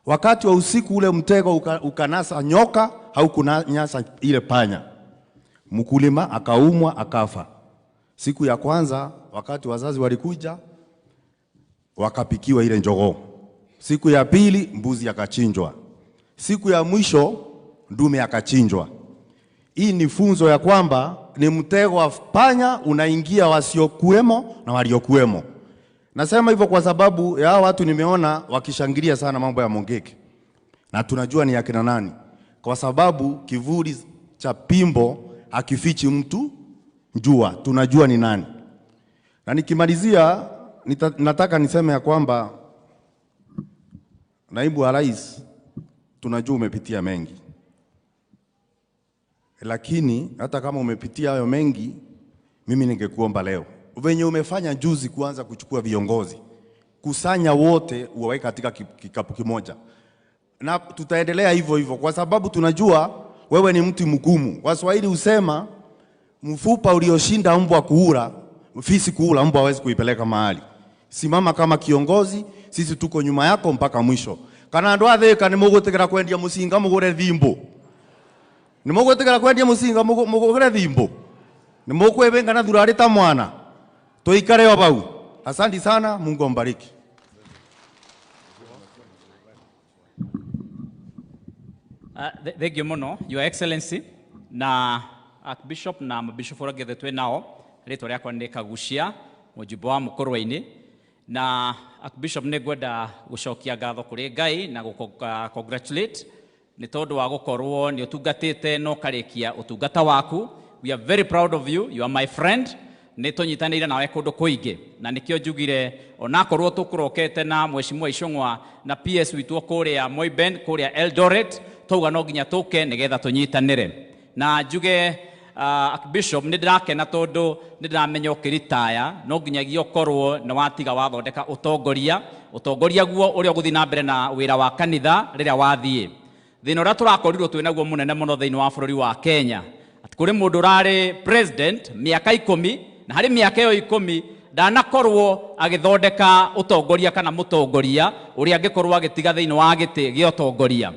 Wakati wa usiku ule mtego ukanasa nyoka au kunanyasa ile panya. Mkulima akaumwa akafa. Siku ya kwanza wakati wazazi walikuja wakapikiwa ile njogoo. Siku ya pili mbuzi akachinjwa. Siku ya mwisho ndume akachinjwa. Hii ni funzo ya kwamba ni mtego wa panya unaingia wasiokuwemo na waliokuwemo. Nasema hivyo kwa sababu ya watu nimeona wakishangilia sana mambo ya Mongeke. Na tunajua ni akina nani. Kwa sababu kivuli cha pimbo hakifichi mtu jua. Tunajua ni nani. Na nikimalizia nataka niseme ya kwamba naibu wa rais tunajua umepitia mengi. Lakini hata kama umepitia hayo mengi, mimi ningekuomba leo venye umefanya juzi kuanza kuchukua viongozi, kusanya wote uwaweke katika kikapu kimoja. Na tutaendelea hivyo hivyo kwa sababu tunajua wewe ni mtu mgumu. Waswahili husema mfupa ulioshinda mbwa kuula, fisi kuula, mbwa hawezi kuipeleka mahali. Simama kama kiongozi, sisi tuko nyuma yako mpaka mwisho. Kana ndo atheka ni mugutegera kwendia musinga mugure thimbo. Ni mugutegera kwendia musinga mugure thimbo. Ni mukwebenga na thurari ta mwana. Tuikare obau. Asante sana, Mungu ambariki. Thank you muno, Your Excellency. Na Archbishop na Bishop oragethetwe nao ritwa riakwa ni Kagucia mujibu wa mukorwa-ini. Na Archbishop ni gwenda gucokia ngatho kuri Ngai na congratulate ni tondu wa gukorwo ni utungatite no karikia utungata waku. We are very proud of you. You are my friend. Ni tunyitanire nawe kundu kuingi na nikio njugire onakorwo tukurokete na Mheshimiwa Icung'wa na PS witwo kuria Moiben kuria Eldoret tuga no nginya tuke nigetha tunyitanire na njuge Archbishop ni ndirakena tondu ni ndiramenya ukiritaya no nginyagia ukorwo ni watiga wathondeka utongoria guo uria guthi na mbere na wira wa kanitha riria wathie thina uria turakorirwo twinaguo munene muno thiini wa bururi wa Kenya ati kuri mundu rari president miaka 10 na hari miaka yo 10 ndanakorwo agithondeka utongoria kana mutongoria uria angikorwo agitiga thiini wa giti gya utongoria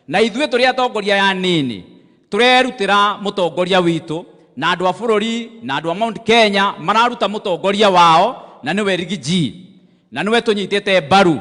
na ithuĩ tũrĩ atongoria ya nini turerutira mutongoria witu na andu a bururi na andu a Mount Kenya mararuta mutongoria wao na niwe Rigiji na niwe tunyitite mbaru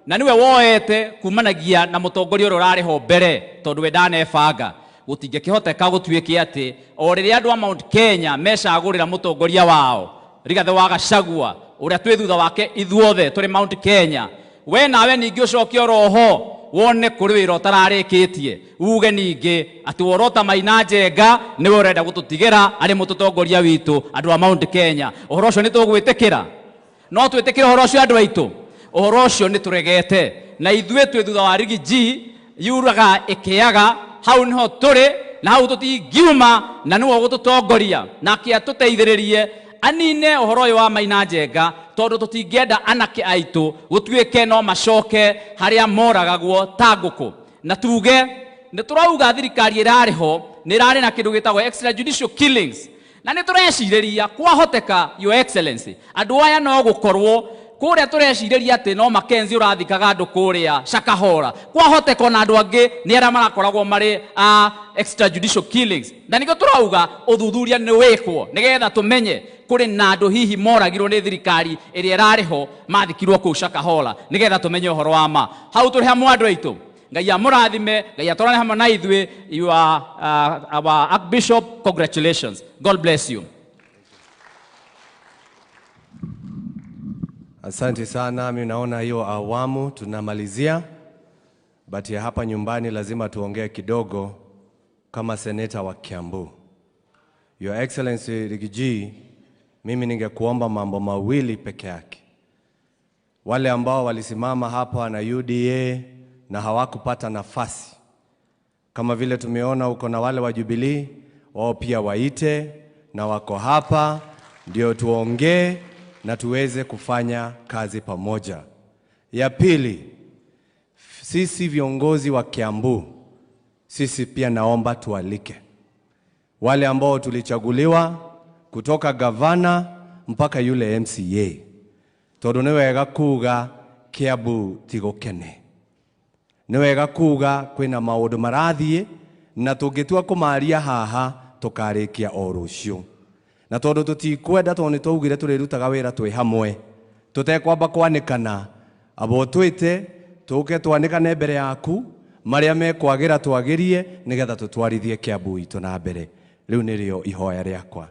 na niwe woete kumanagia na mutongoria ũrĩa ũrarĩ ho mbere tondu we ndanebanga gutingĩkĩhoteka gũtuĩke atĩ o rĩrĩa andu a Mount Kenya mecagũrĩra mutongoria wao Rigathi wa Gachagua ũrĩa twĩ thutha wake ithuothe tũrĩ Mount Kenya we nawe ningĩ ũcokie roho wone kuri wira utararikitie uge ningi ati worota Maina Njenga niwe urenda gututigira ari mutongoria witu andu a Mount Kenya uhoro ucio ni tugwitikira no twitikire uhoro ucio andu aitu uhoro ucio ni turegete na ithuĩ twĩ thutha wa Rigiji yuraga ikiaga hau niho turi na hau tutingiuma na niwe gututongoria na kia tuteithĩrĩrie anine uhoro uyu wa Maina Njenga tondu tutingienda anake aitu gutuike no macoke haria moragagwo ta nguku na tuge ni turauga thirikari irariho ni rari na kindu gitagwo extrajudicial killings na ni turecireria kwahoteka Your Excellency andu aya no gukorwo kuria turecireria ati no Makenzi urathikaga andu kuria Shakahora kwahoteka na andu angi ni ara marakoragwo mari extrajudicial killings na niko turauga uthuthuria ni wikwo nigetha tumenye kuri na andu hihi moragirwo ni thirikari iria irariho mathikirwo ku Shakahora nigetha tumenye uhoro wa ma hau turi hamwe andu aitu Ngai amurathime Ngai atwarane hamwe na ithuĩ. You are our Archbishop. Congratulations. God bless you. Asante sana. Mimi naona hiyo awamu tunamalizia, but ya hapa nyumbani lazima tuongee kidogo kama seneta wa Kiambu. Your Excellency Rigiji, mimi ningekuomba mambo mawili peke yake. Wale ambao walisimama hapa na UDA na hawakupata nafasi, kama vile tumeona uko na wale wa Jubilee, wao pia waite na wako hapa ndio tuongee na tuweze kufanya kazi pamoja. Ya pili, sisi viongozi wa Kiambu, sisi pia naomba tualike wale ambao tulichaguliwa kutoka gavana mpaka yule MCA. Tondu ni wega kuga Kiambu tigukene. Nĩ wega kuga kwĩna maũndũ marathiĩ na tũngĩtua kũmaria haha tũkarĩkia o rũciũ. Na tondũ tũtikwenda tondũ nĩ twaugire tũrĩrutaga wĩra twĩ hamwe. Tũtekwamba kwanĩkana abo twĩte tũke twanĩkane mbere yaku marĩa mekwagĩra twagĩrie nĩgetha tũtwarithie Kiambu itũ na mbere. Rĩu nĩrĩo ihoya rĩakwa.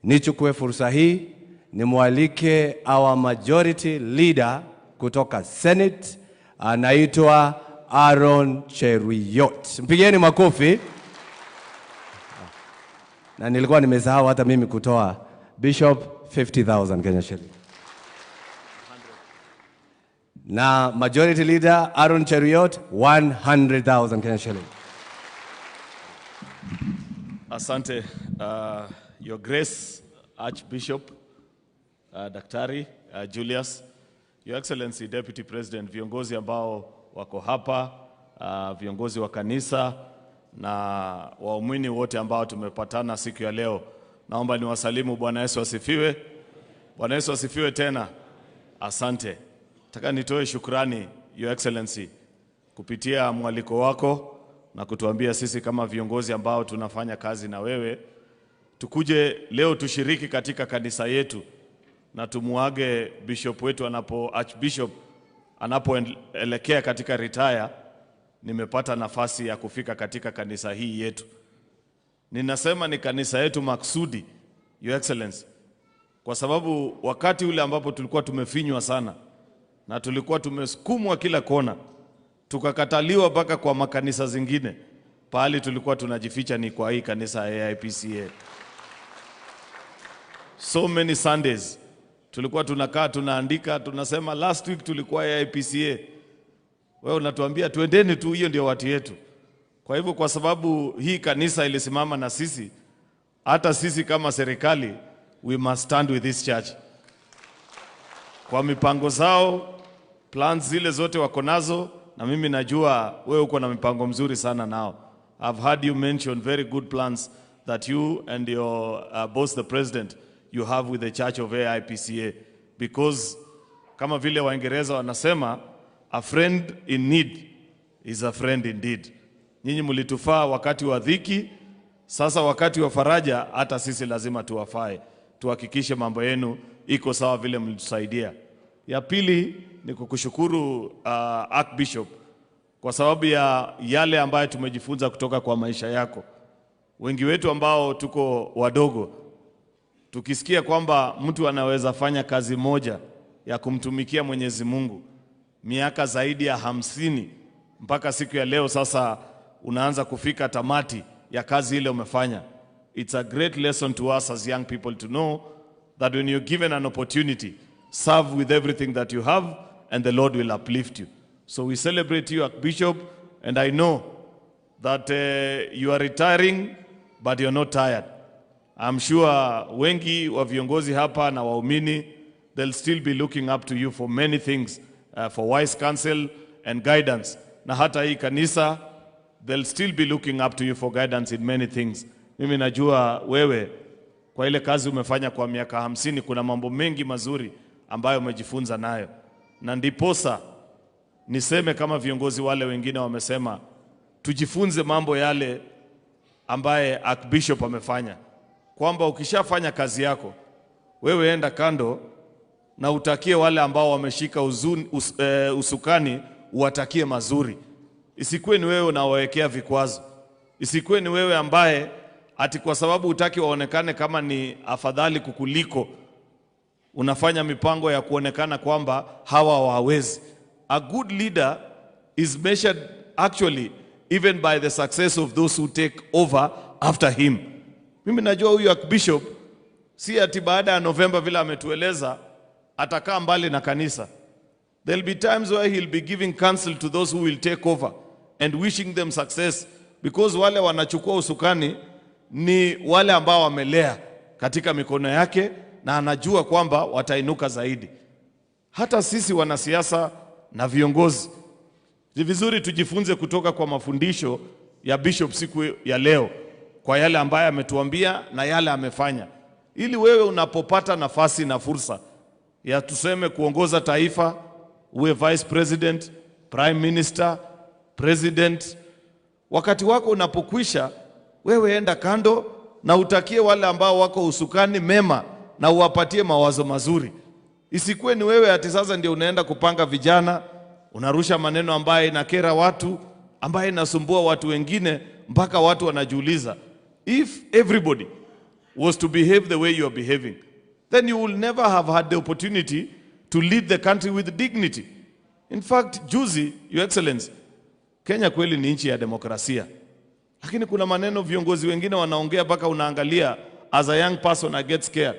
Nichukue fursa hii nimwalike our majority leader kutoka Senate, anaitwa Aaron Cheruiyot. Mpigeni makofi. Na nilikuwa nimesahau hata mimi kutoa Bishop 50,000 Kenya shilling. Na majority leader Aaron Cheruiyot 100,000 Kenya shilling. Asante, Your Grace, Archbishop, Daktari, Julius, Your Excellency, Deputy President, viongozi ambao wako hapa, viongozi wa kanisa na waumini wote ambao tumepatana siku ya leo. Naomba niwasalimu. Bwana Yesu asifiwe. Bwana Yesu asifiwe tena. Asante. Nataka nitoe shukrani, Your Excellency, kupitia mwaliko wako na kutuambia sisi kama viongozi ambao tunafanya kazi na wewe tukuje leo tushiriki katika kanisa yetu na tumuage bishop wetu Archbishop anapoelekea katika retire. Nimepata nafasi ya kufika katika kanisa hii yetu. Ninasema ni kanisa yetu maksudi, Your Excellency, kwa sababu wakati ule ambapo tulikuwa tumefinywa sana na tulikuwa tumesukumwa kila kona, tukakataliwa mpaka kwa makanisa zingine, pahali tulikuwa tunajificha ni kwa hii kanisa ya AIPCA. So many Sundays tulikuwa tunakaa tunaandika, tunasema last week tulikuwa AIPCA. Wewe unatuambia tuendeni tu, hiyo ndio watu yetu. Kwa hivyo kwa sababu hii kanisa ilisimama na sisi, hata sisi kama serikali we must stand with this church. Kwa mipango zao, plans zile zote wako nazo, na mimi najua wewe uko na mipango mzuri sana nao. I've heard you mention very good plans that you and your boss the president you have with the church of AIPCA, because kama vile Waingereza wanasema, a friend in need is a friend indeed. Nyinyi mlitufaa wakati wa dhiki, sasa wakati wa faraja hata sisi lazima tuwafae. Tuhakikishe mambo yenu iko sawa vile mlitusaidia. Ya pili ni kukushukuru Archbishop kwa sababu ya yale ambayo tumejifunza kutoka kwa maisha yako. Wengi wetu ambao tuko wadogo, tukisikia kwamba mtu anaweza fanya kazi moja ya kumtumikia Mwenyezi Mungu miaka zaidi ya 50 mpaka siku ya leo sasa unaanza kufika tamati ya kazi ile umefanya. It's a great lesson to us as young people to know that when you're given an opportunity, serve with everything that you have and the Lord will uplift you. So we celebrate you, Archbishop, and I know that you are retiring but you're not tired. I'm sure wengi wa viongozi hapa na waumini, they'll still be looking up to you for many things, for wise counsel and guidance. Na hata hii kanisa, they'll still be looking up to you for guidance in many things. Mimi najua wewe kwa ile kazi umefanya kwa miaka 50 kuna mambo mengi mazuri ambayo umejifunza nayo. Na ndiposa niseme kama viongozi wale wengine wamesema, tujifunze mambo yale ambaye Archbishop amefanya. Kwamba ukishafanya kazi yako, wewe enda kando na utakie wale ambao wameshika usukani, uwatakie mazuri. Isikuwe ni wewe unawawekea vikwazo. Isikuwe ni wewe ambaye ati kwa sababu utaki waonekane kama ni afadhali kukuliko, unafanya mipango ya kuonekana kwamba hawa hawawezi. A good leader is measured actually even by the success of those who take over after him. Mimi najua huyu Archbishop si ati baada ya November vile ametueleza atakaa mbali na kanisa. There'll be times where he'll be giving counsel to those who will take over and wishing them success, because wale wanachukua usukani ni wale ambao wamelea katika mikono yake na anajua kwamba watainuka zaidi. Hata sisi wanasiasa na viongozi ni vizuri tujifunze kutoka kwa mafundisho ya Bishop siku ya leo, kwa yale ambaye ametuambia na yale amefanya, ili wewe unapopata nafasi na fursa ya tuseme kuongoza taifa, uwe vice president, prime minister, president. Wakati wako unapokwisha, wewe enda kando na utakie wale ambao wako usukani mema na uwapatie mawazo mazuri. Isikuwe ni wewe ati sasa ndio unaenda kupanga vijana, unarusha maneno ambaye inakera watu, ambaye inasumbua watu wengine mpaka watu wanajiuliza, if everybody was to behave the way you are behaving, then you will never have had the opportunity to lead the country with dignity. In fact, juzi, Your Excellency, Kenya kweli ni nchi ya demokrasia. Lakini kuna maneno viongozi wengine wanaongea mpaka unaangalia, as a young person I get scared.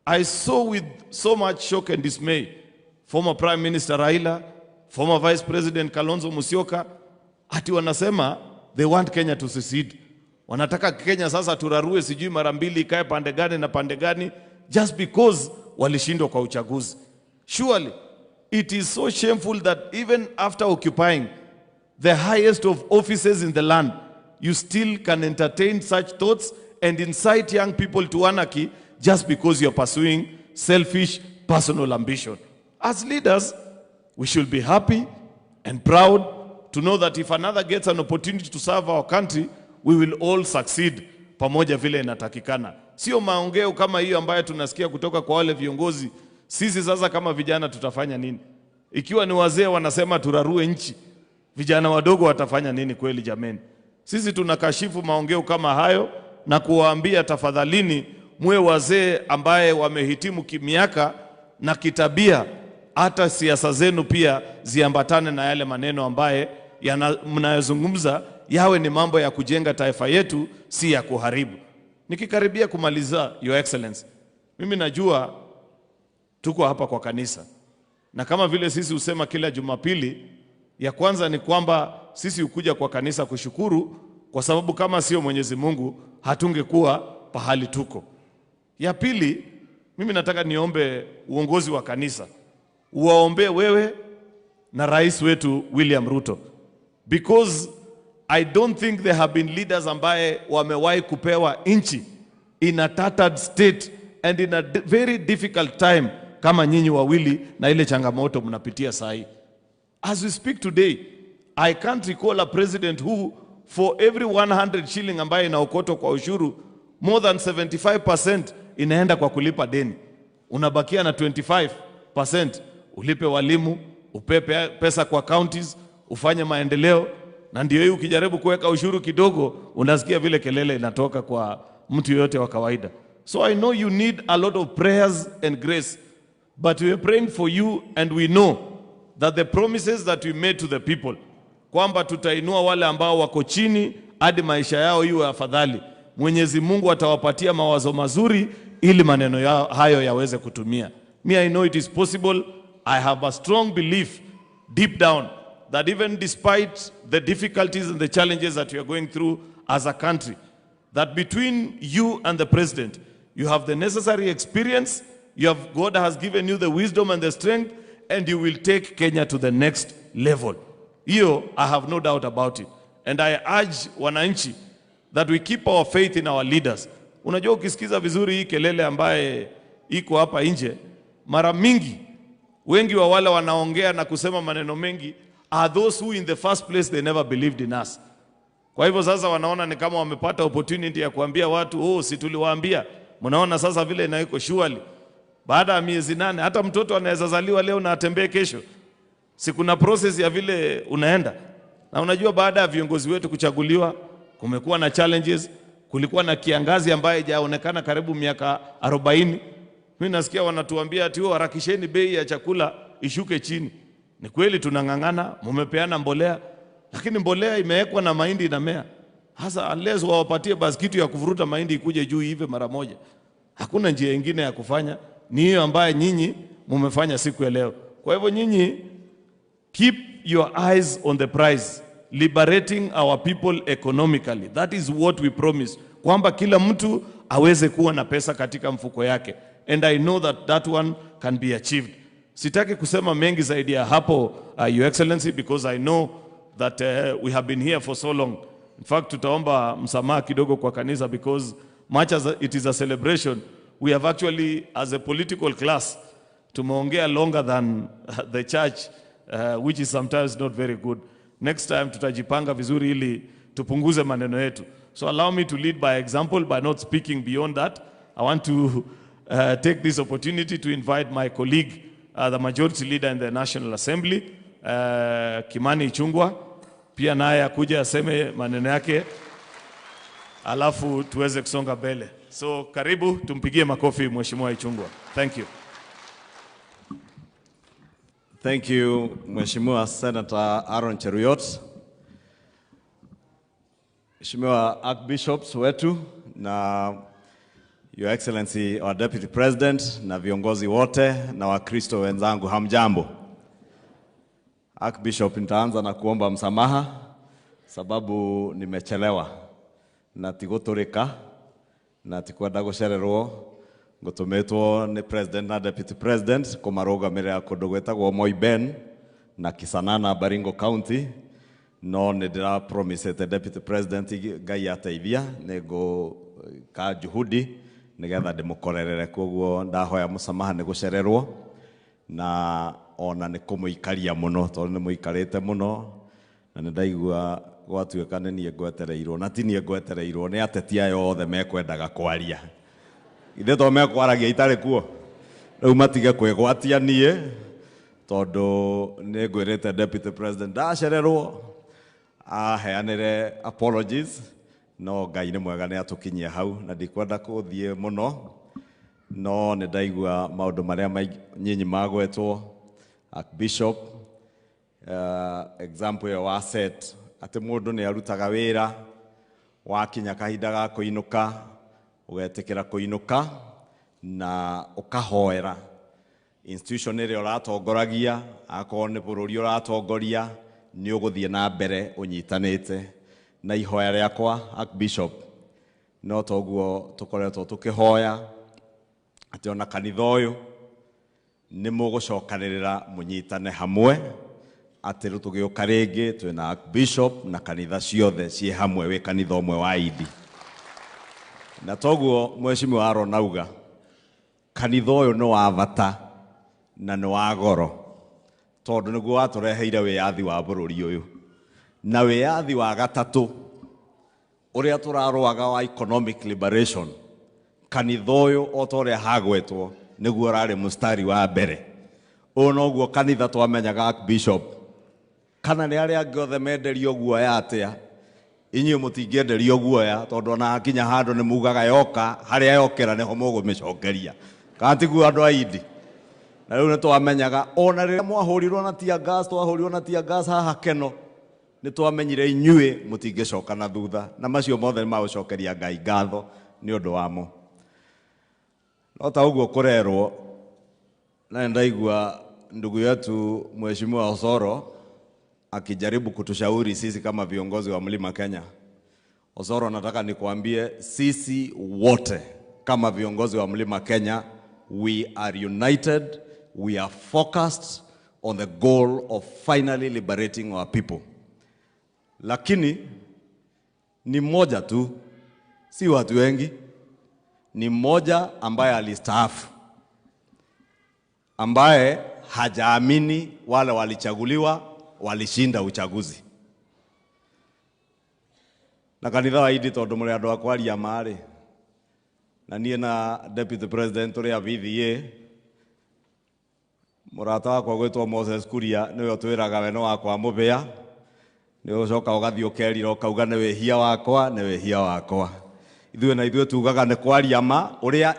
I saw with so much shock and dismay former Prime Minister Raila, former Vice President Kalonzo Musyoka, ati wanasema they want Kenya to secede. Wanataka Kenya sasa turarue sijui mara mbili ikae pande gani na pande gani just because walishindwa kwa uchaguzi. Surely it is so shameful that even after occupying the highest of offices in the land, you still can entertain such thoughts and incite young people to anarchy just because you're pursuing selfish personal ambition. As leaders, we should be happy and proud to know that if another gets an opportunity to serve our country, we will all succeed pamoja vile inatakikana. Sio maongeo kama hiyo ambayo tunasikia kutoka kwa wale viongozi. Sisi sasa kama vijana tutafanya nini? Ikiwa ni wazee wanasema turarue nchi, vijana wadogo watafanya nini kweli jameni? Sisi tunakashifu maongeo kama hayo na kuwaambia tafadhalini muwe wazee ambaye wamehitimu kimiaka na kitabia, hata siasa zenu pia ziambatane na yale maneno ambaye mnayozungumza yawe ni mambo ya kujenga taifa yetu, si ya kuharibu. Nikikaribia kumaliza, Your Excellency, mimi najua tuko hapa kwa kanisa, na kama vile sisi usema kila Jumapili, ya kwanza ni kwamba sisi ukuja kwa kanisa kushukuru, kwa sababu kama sio Mwenyezi Mungu hatungekuwa pahali tuko. Ya pili, mimi nataka niombe uongozi wa kanisa uwaombe wewe na rais wetu William Ruto, because I don't think there have been leaders ambaye wamewahi kupewa nchi in a tattered state and in a very difficult time kama nyinyi wawili na ile changamoto mnapitia sahi. As we speak today, I can't recall a president who for every 100 shilling ambaye inaokotwa kwa ushuru, more than 75% inaenda kwa kulipa deni. Unabakia na 25% ulipe walimu, upepe pesa kwa counties, ufanye maendeleo. Na ndio hiyo ukijaribu kuweka ushuru kidogo, unasikia vile kelele inatoka kwa mtu yote wa kawaida. So I know you need a lot of prayers and grace, but we are praying for you and we know that the promises that we made to the people, kwamba tutainua wale ambao wako chini hadi maisha yao iwe afadhali, Mwenyezi Mungu atawapatia mawazo mazuri ili maneno yao hayo yaweze kutumia. Me, I know it is possible. I have a strong belief deep down that even despite the difficulties and the challenges that we are going through as a country, that between you and the president, you have the necessary experience, God has given you the wisdom and the strength, and you will take Kenya to the next level. Hiyo, I have no doubt about it. And I urge wananchi that we keep our faith in our leaders. Unajua ukisikiza vizuri hii kelele ambaye iko hapa nje, mara mingi wengi wa wale wanaongea na kusema maneno mengi are those who in the first place they never believed in us. Kwa hivyo sasa wanaona ni kama wamepata opportunity ya kuambia watu, si tuliwaambia. Mnaona sasa vile inaiko surely. Baada ya miezi 8 hata mtoto anaweza zaliwa leo na atembee kesho. Si kuna process ya vile unaenda. Na unajua baada ya viongozi wetu kuchaguliwa, kumekuwa na challenges, kulikuwa na kiangazi ambaye hajaonekana karibu miaka 40. Mimi nasikia wanatuambia ati harakisheni bei ya chakula ishuke chini. Ni kweli tunangangana, mumepeana mbolea, lakini mbolea imewekwa na mahindi inamea. Hasa unless wawapatie baskitu ya kuvuruta mahindi ikuje juu hivi mara moja, hakuna njia nyingine ya kufanya. Ni hiyo ambaye nyinyi mumefanya siku ya leo. Kwa hivyo nyinyi keep your eyes on the prize, liberating our people economically. That is what we promise, kwamba kila mtu aweze kuwa na pesa katika mfuko yake. And I know that that one can be achieved. Sitaki kusema mengi zaidi ya hapo, Your Excellency, because I know that we have been here for so long. In fact, tutaomba msamaha kidogo kwa kanisa, because much as it is a celebration, we have actually, as a political class, tumeongea longer than the church, which is sometimes not very good. next time tutajipanga vizuri ili tupunguze maneno yetu. So allow me to lead by example by not speaking beyond that. I want to take this opportunity to invite my colleague, the majority leader in the National Assembly, Kimani Ichung'wah, pia naye akuja aseme maneno yake, alafu tuweze kusonga mbele. So karibu, tumpigie makofi Mheshimiwa Ichung'wah. Thank you. Thank you, Mheshimiwa Senator Aaron Cheruiyot. Mheshimiwa Archbishops wetu na Your Excellency our Deputy President na viongozi wote na Wakristo wenzangu, hamjambo. Archbishop, nitaanza na kuomba msamaha sababu nimechelewa na tigotoreka na tikwenda gucererwo ngutumetwo ni President na Deputy President kumarugamirira kundu gwetagwo Moiben na Kisanana, Baringo County. No nindira promise the Deputy President Ngai ateithia nego ka juhudi nigetha ndimukorerere, koguo ndahoya musamaha ni gucererwo na ona ni kumuikaria muno tondu ni muikarite muno na ndaigua gwatuika nie ngwetereirwo na ti nie ngwetereirwo ni ateti ayo othe mekwendaga kwaria ithe to mekwaragia itari kuo riu matige kwigwatia nie tondu ni ngwirite Deputy President ndacererwo aheanire apologies no Ngai ni mwega ni atukinyia hau na ndikwenda kuthie muno no ni ndaigua maundu maria nyinyi magwetwo Archbishop example ya wasset ati mundu ni arutaga wira wakinya kahinda ga kuinuka ugetikira kuinuka na ukahoera institution ire uratongoragia akorwo ni bururi uratongoria ni uguthie na mbere unyitanite na ihoya riakwa Archbishop no toguo tukoretwo tukihoya ati ona kanitha uyu ni mugucokanirira munyitane hamwe ati rutugiuka ringi twina Archbishop na kanitha ciothe cie hamwe wi kanitha umwe wa idi na toguo Mheshimiwa Aaron nauga kanitha uyu ni wa bata na ni wa goro tondu niguo watureheire wiyathi wa bururi uyu na wiyathi wa gatatu uria turaruaga wa economic liberation kanitha uyu otoria hagwetwo niguo rari mustari wa mbere ono guo kanitha twamenyaga Archbishop kana ni aria giothe menderio guoya atia inyu mutingienderio guoya tondu na kinya handu ni mugaga yoka haria yokera niho mugumicokeria kantigu andu aidi na riu nitwamenyaga ona riria mwahurirwo na tia gas twahurirwo na tia gas haha Keno nitwamenyire inyue mutingicoka na thutha na macio mothe ni magucokeria Ngai ngatho ni undu wamo no ta uguo kurerwo na ndaigua ndugu yetu Mheshimiwa Osoro akijaribu kutushauri sisi kama viongozi wa Mlima Kenya. Osoro, nataka nikuambie sisi wote kama viongozi wa Mlima Kenya, we are united, we are focused on the goal of finally liberating our people. Lakini ni mmoja tu, si watu wengi, ni mmoja ambaye alistaafu, ambaye hajaamini wale walichaguliwa walishinda uchaguzi. Na kanitha wa idi tondu muri andu akwaria mari na nie na Deputy President uri VVA murata wakwa gwitwo Moses Kuria niwe twiraga we no wakwa mubia ni ucoka ugathio kerira ukauga ni wehia wakwa ni wehia wakwa ithuĩ na ithuĩ tugaga ni kwaria ma uria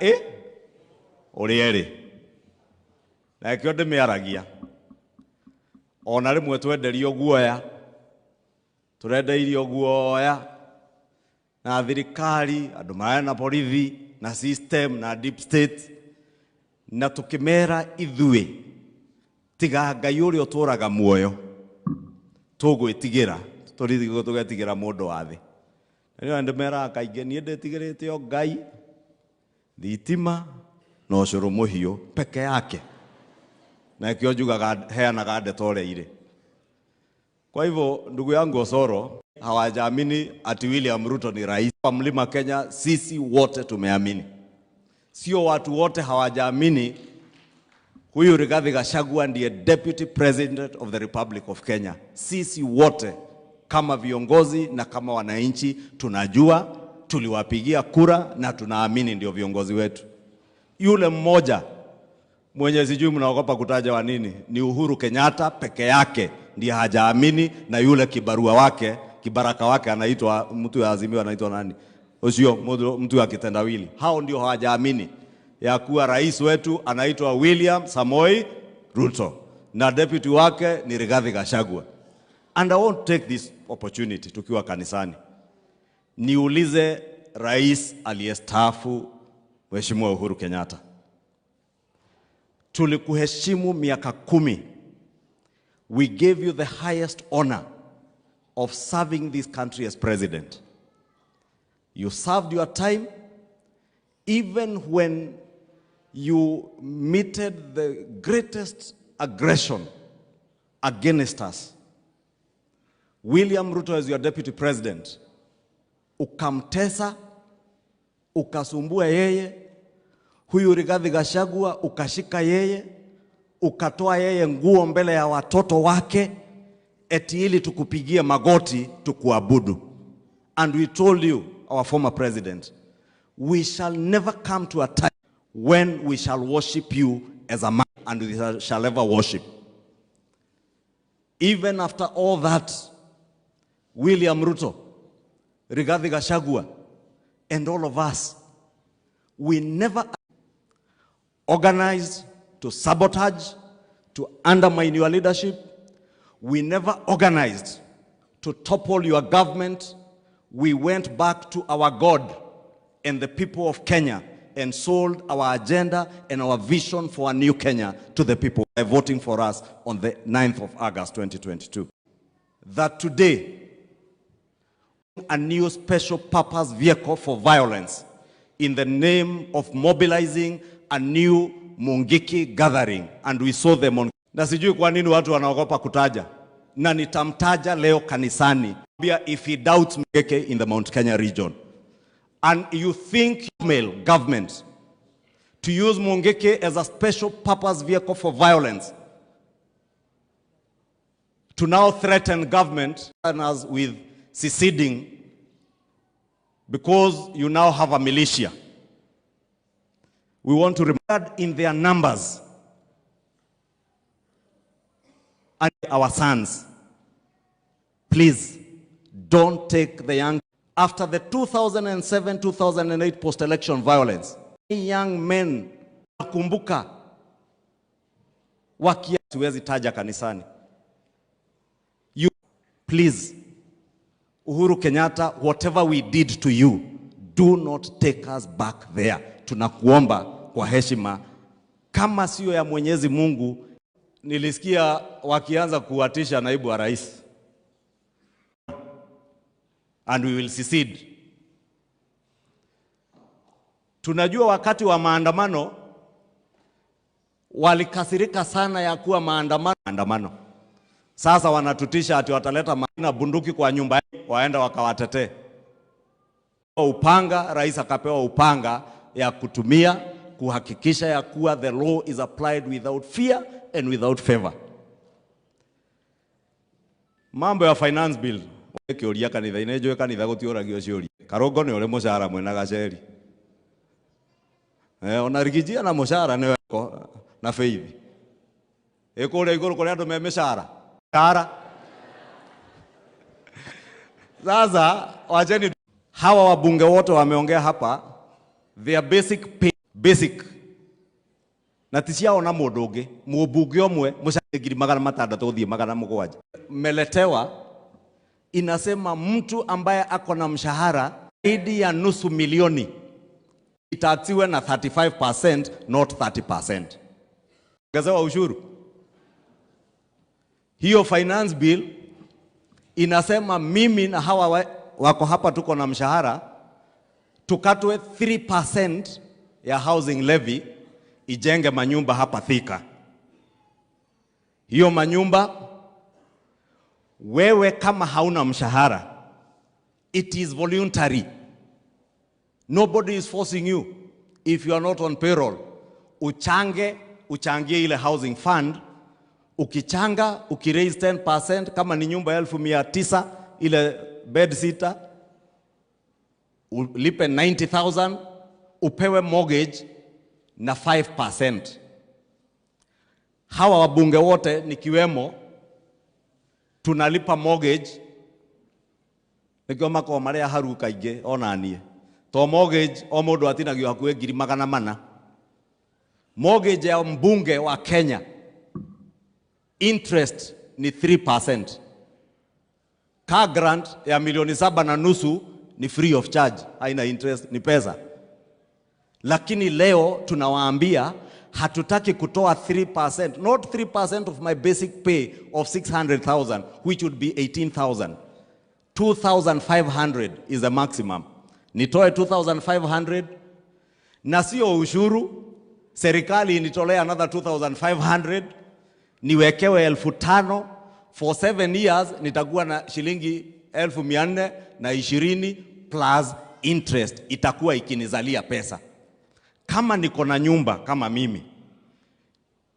uria ri na kĩo ndĩmĩaragia ona rĩmwe twenderio guoya turendeirio guoya na thirikari andu maya na borithi na system na deep state na tukimera ithuĩ tiga Ngai ũrĩa ũtũraga muoyo tũgwĩtigĩra tũgetigira mũndũ wa thĩ nĩ ndĩmera kaingĩ niĩ ndĩtigĩrĩte o Ngai thitima na ũcũrũ mũhiũ peke yake na kĩo njugaga heanaga ndeto ũrĩa irĩ. Kwa hivyo ndugu yangu Osoro hawajaamini ati William Ruto ni rais wa Mlima Kenya. Sisi wote tumeamini, sio watu wote hawajaamini Huyu Rigathi Gachagua ndiye Deputy President of the Republic of Kenya. Sisi wote kama viongozi na kama wananchi tunajua, tuliwapigia kura na tunaamini ndio viongozi wetu. Yule mmoja mwenye sijui mnaogopa kutaja wa nini ni Uhuru Kenyatta peke yake ndiye hajaamini, na yule kibaraka wake anaitwa mtu ya Azimio anaitwa nani? Osio mtu ya kitendawili. Hao ndio hawajaamini ya kuwa rais wetu anaitwa William Samoei Ruto na deputy wake ni Rigathi Gachagua. And I want to take this opportunity tukiwa kanisani niulize rais aliyestaafu Mheshimiwa Uhuru Kenyatta, tulikuheshimu miaka 10. We gave you the highest honor of serving this country as president. You served your time even when you meted the greatest aggression against us. William Ruto as your deputy president, ukamtesa, ukasumbua yeye. Huyu Rigathi Gachagua ukashika yeye, ukatoa yeye nguo mbele ya watoto wake eti ili tukupigie magoti tukuabudu. And we told you, our former president, we shall never come to a time when we shall worship you as a man, and we shall ever worship. Even after all that, William Ruto, Rigathi Gachagua, and all of us, we never organized to sabotage, to undermine your leadership. We never organized to topple your government. We went back to our God and the people of Kenya and sold our agenda and our vision for a new Kenya to the people by voting for us on the 9th of August 2022. That today, a new special purpose vehicle for violence in the name of mobilizing a new Mungiki gathering, and we saw them on. Na sijui kwa nini watu wanaogopa kutaja, na nitamtaja leo kanisani. If he doubts Mungiki in the Mount Kenya region, and you think male government to use Mungiki as a special purpose vehicle for violence, to now threaten government and us with seceding because you now have a militia. We want to remember in their numbers and our sons. Please don't take the young. After the 2007-2008 post-election violence, young men kumbuka wakia tuwezi taja kanisani. You please, Uhuru Kenyatta, whatever we did to you, do not take us back there. Tunakuomba kwa heshima, kama sio ya Mwenyezi Mungu. Nilisikia wakianza kuwatisha naibu wa rais, and we will secede. Tunajua wakati wa maandamano walikasirika sana ya kuwa maandamano. Sasa wanatutisha ati wataleta na bunduki kwa nyumba waenda wakawatetee. Upanga, rais akapewa upanga ya kutumia kuhakikisha ya kuwa the law is applied without fear and without favor. Mambo ya finance bill kioria kanitha inejwe kanitha gutioragio ciori karongo ni ore mushara mwena gaceri ona rigijia na mushara ni weko na faith ekore iguru kore andu me mishara kara. Sasa wacheni hawa wabunge wote wameongea hapa, their basic na tishia ona mundu ungi mubunge omwe mushagiri magana matandatu uthie magana mugwanja meletewa. Inasema mtu ambaye ako na mshahara zaidi ya nusu milioni itaatiwe na 35%, not 30%. Ongezewa ushuru. Hiyo finance bill inasema mimi na hawa wako hapa tuko na mshahara tukatwe 3% ya housing levy ijenge manyumba hapa Thika. Hiyo manyumba wewe kama hauna mshahara, it is voluntary. Nobody is forcing you. If you are not on payroll, uchange uchangie ile housing fund. Ukichanga, ukiraise 10%, kama ni nyumba 1,900 ile bed sitter, ulipe 90,000, upewe mortgage na 5%. Hawa wabunge wote nikiwemo tunalipa mortgage nikioma kwa maria haru kaige onanie to mortgage o mundu atinagio hakuhe 400,000. Mortgage ya mbunge wa Kenya interest ni 3%. Car grant ya milioni 7.5 ni free of charge, haina interest, ni pesa. Lakini leo tunawaambia hatutaki kutoa 3%, not 3% of my basic pay of 600,000, which would be 18,000. 2,500 is the maximum. Nitoe 2,500 na sio ushuru, serikali initolea another 2,500, niwekewe 5,000 for 7 years, nitakuwa na shilingi 1,420 plus interest, itakuwa ikinizalia pesa. Kama niko na nyumba kama mimi,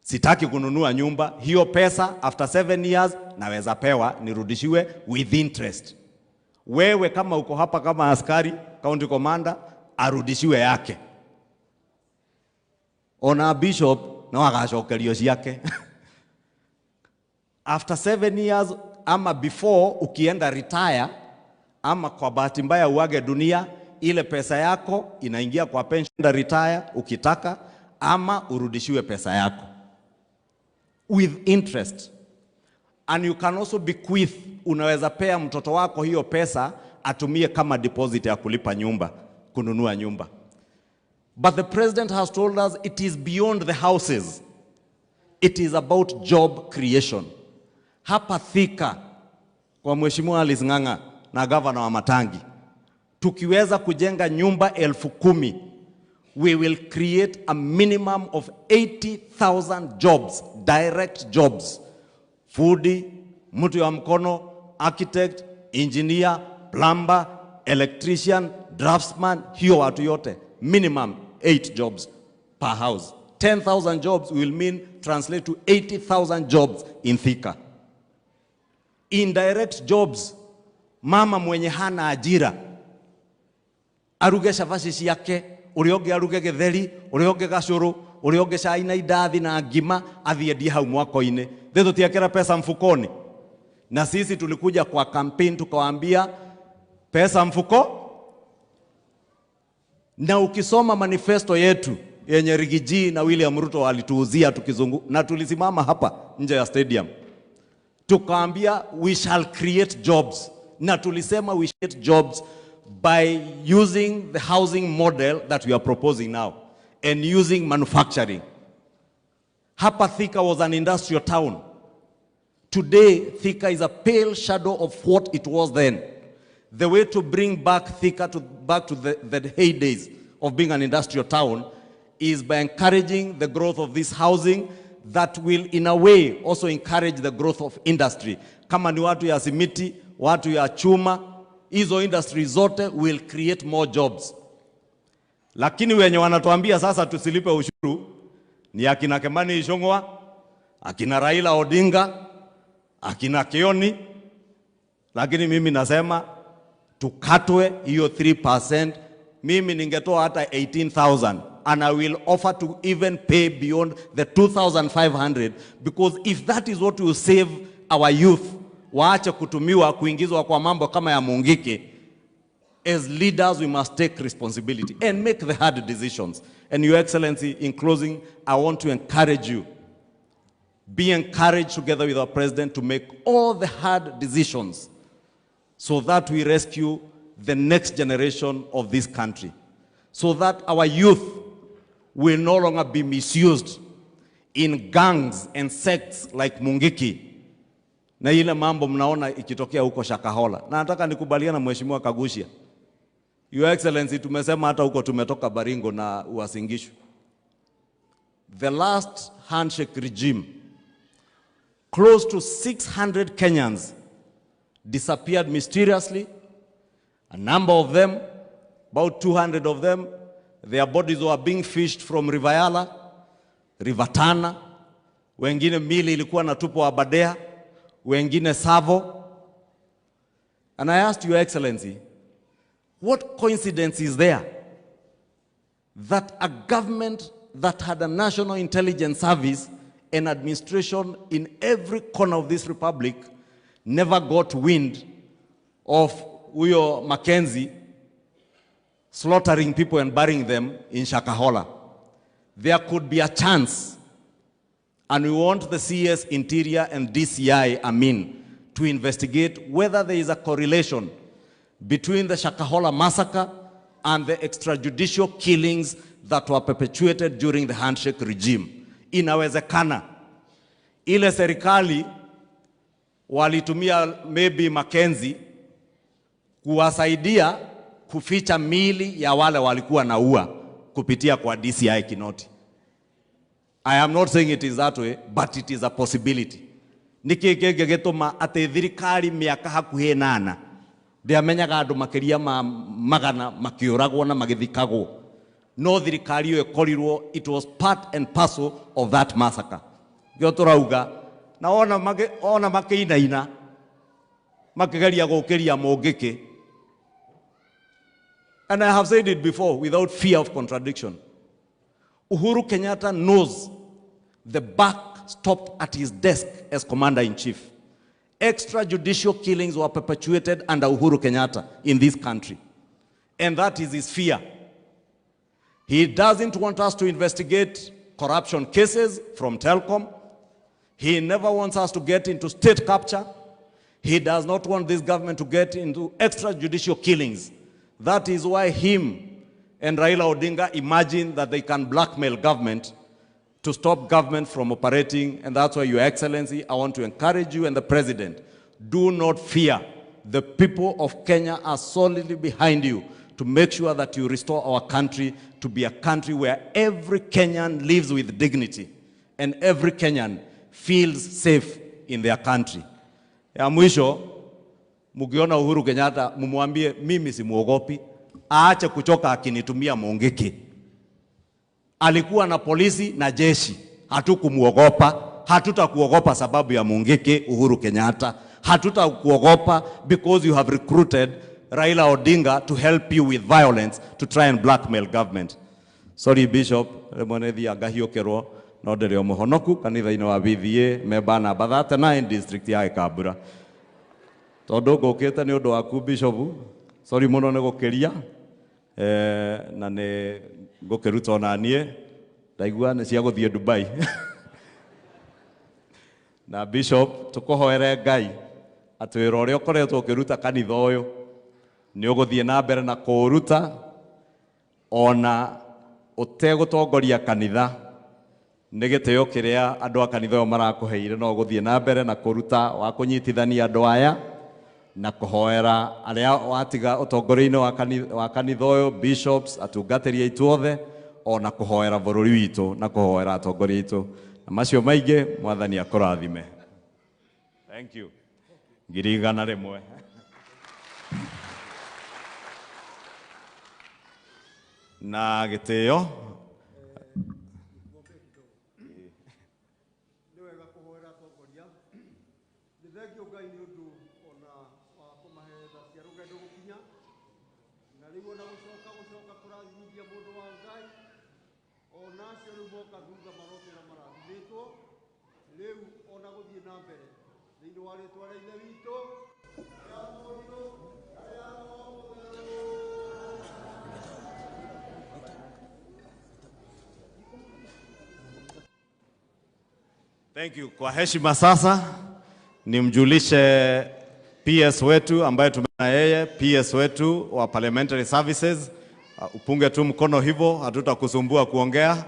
sitaki kununua nyumba, hiyo pesa after 7 years naweza pewa nirudishiwe with interest. Wewe kama uko hapa kama askari, county commander, arudishiwe yake. Ona bishop na wagashokerio yake. After 7 years ama before ukienda retire ama kwa bahati mbaya uage dunia, ile pesa yako inaingia kwa pension retire ukitaka, ama urudishiwe pesa yako with interest. And you can also bequeath, unaweza pea mtoto wako hiyo pesa atumie kama deposit ya kulipa nyumba, kununua nyumba. But the president has told us it is beyond the houses. It is about job creation. Hapa Thika kwa Mheshimiwa Alice Ng'ang'a na governor wa Matangi, tukiweza kujenga nyumba 10,000, we will create a minimum of 80,000 jobs, direct jobs. Foodi, mtu ya mkono, architect, engineer, plumber, electrician, draftsman, hiyo watu yote. Minimum 8 jobs per house. 10,000 jobs will mean translate to 80,000 jobs in Thika. Indirect jobs, mama mwenye hana ajira, aruge shafashi yake, urioge aruge getheri, urioge gacuru, urioge cai na idathi na ngima, athiendie hau mwako-ini. Thithu tiakera pesa mfukoni. Na sisi tulikuja kwa campaign tukawaambia pesa mfuko. Na ukisoma manifesto yetu yenye Rigiji na William Ruto walituuzia tukizungu, na tulisimama hapa nje ya stadium tukaambia we shall create jobs, na tulisema we create jobs by using the housing model that we are proposing now and using manufacturing. Hapa Thika was an industrial town. Today Thika is a pale shadow of what it was then. The way to bring back Thika back to the heydays of being an industrial town is by encouraging the growth of this housing that will in a way also encourage the growth of industry. Kama ni watu ya simiti, watu ya chuma, hizo industry zote will create more jobs. Lakini wenye wanatuambia sasa tusilipe ushuru ni akina Kimani Ichung'wah, akina Raila Odinga, akina Kioni. Lakini mimi nasema tukatwe hiyo 3%. Mimi ningetoa hata 18,000, and I will offer to even pay beyond the 2,500, because if that is what will save our youth, waache kutumiwa kuingizwa kwa mambo kama ya Mungiki. As leaders we must take responsibility and make the hard decisions. And Your Excellency, in closing, I want to encourage you. Be encouraged together with our president to make all the hard decisions so that we rescue the next generation of this country, so that our youth will no longer be misused in gangs and sects like Mungiki na ile mambo mnaona ikitokea huko Shakahola. Na nataka nikubaliana na Mheshimiwa Kagushia. Your Excellency, tumesema hata huko tumetoka Baringo na Uasin Gishu. The last handshake regime, close to 600 Kenyans disappeared mysteriously. A number of them, about 200 of them, their bodies were being fished from River Yala. River Tana, wengine mili ilikuwa natupwa Aberdare, wengine Savo. And I asked Your Excellency, what coincidence is there that a government that had a national intelligence service and administration in every corner of this republic never got wind of Uyo Mackenzie slaughtering people and burying them in Shakahola? There could be a chance, and we want the CS Interior and DCI, to investigate whether there is a correlation between the Shakahola massacre and the extrajudicial killings that were perpetuated during the handshake regime. Inawezekana ile serikali walitumia maybe Mackenzie kuwasaidia kuficha mili ya wale walikuwa naua kupitia kwa DCI Kinoti. I am not saying it is that way, but it is a possibility. Niki gĩgĩtũma atĩ thirikari mĩaka hakuhĩ 8 ndĩamenyaga andũ makĩria ma magana makĩũragwo na magĩthikagwo. No thirikari ĩyo ĩkorirwo, it was part and parcel of that massacre. Gĩo tũrauga na ona makĩinaina makĩgeria gũkĩria mũngĩkĩ. And I have said it before without fear of contradiction. Uhuru Kenyatta knows the buck stopped at his desk as commander-in-chief. Extrajudicial killings were perpetuated under Uhuru Kenyatta in this country. And that is his fear. He doesn't want us to investigate corruption cases from Telkom. He never wants us to get into state capture. He does not want this government to get into extrajudicial killings. That is why him and Raila Odinga imagine that they can blackmail government to stop government from operating. And that's why, Your Excellency, I want to encourage you and the President, do not fear. The people of Kenya are solidly behind you to make sure that you restore our country to be a country where every Kenyan lives with dignity and every Kenyan feels safe in their country. Ya mwisho, mukiona Uhuru Kenyatta, mumwambie mimi simuogopi, aache kuchoka akinitumia Mungiki. Alikuwa na polisi na jeshi, hatukumuogopa, hatutakuogopa sababu ya Mungiki. Uhuru Kenyatta, hatutakuogopa because you have recruited Raila Odinga to help you with violence to try and blackmail government. Sorry Bishop, remonethi agahiokerwo no ndere omuhonoku kanitha-ini wa BVA memba namba 39 district ya Kambura. Tondu ngukite ni undu waku Bishop, sorry muno ni gukiria na ni ngukiruta ona nie ndaigua ni cia guthie Dubai. Na Bishop tukuhoere Ngai ati wira uria ukoretwo ukiruta kanitha uyu ni uguthie na mbere na kuruta ona utegutongoria kanitha ni gitio kiria andu a kanitha uyu marakuheire no uguthie na mbere na kuruta wa kunyitithania andu aya na kuhoera aria watiga utongoria-ini wa kanitha uyu bishops atungatĩri aitu othe ona kuhoera bururi witu na kuhoera atongoria aitu na macio maingi mwathani akurathime. Thank you. Ngirigana rimwe. Na gitio Thank you. Kwa heshima sasa nimjulishe PS wetu ambaye tumena yeye, PS wetu wa Parliamentary Services. Upunge tu mkono hivyo, hatutakusumbua kuongea.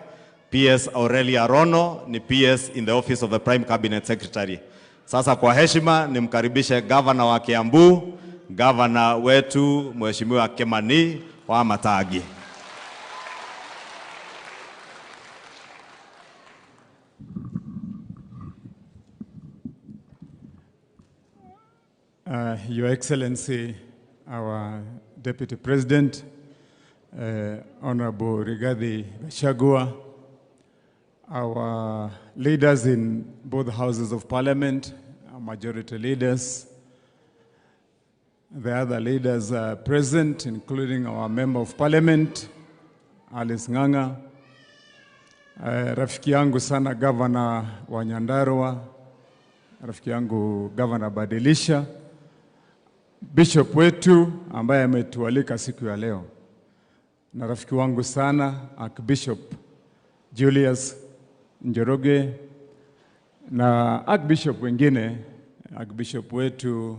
PS Aurelia Rono ni PS in the office of the Prime Cabinet Secretary. Sasa kwa heshima nimkaribishe Governor wa Kiambu, Governor wetu Mheshimiwa Kimani wa Matagi. Your Excellency, our Deputy President, Honorable Rigathi GACHAGUA, our leaders in both houses of parliament, our majority leaders, the other leaders are present, including our member of parliament, Alice Ng'ang'a, rafiki yangu sana governor wa Nyandarua, rafiki yangu governor Badilisha, bishop wetu ambaye ametualika siku ya leo, na rafiki wangu sana Archbishop Julius Njoroge, na Archbishop wengine, Archbishop wetu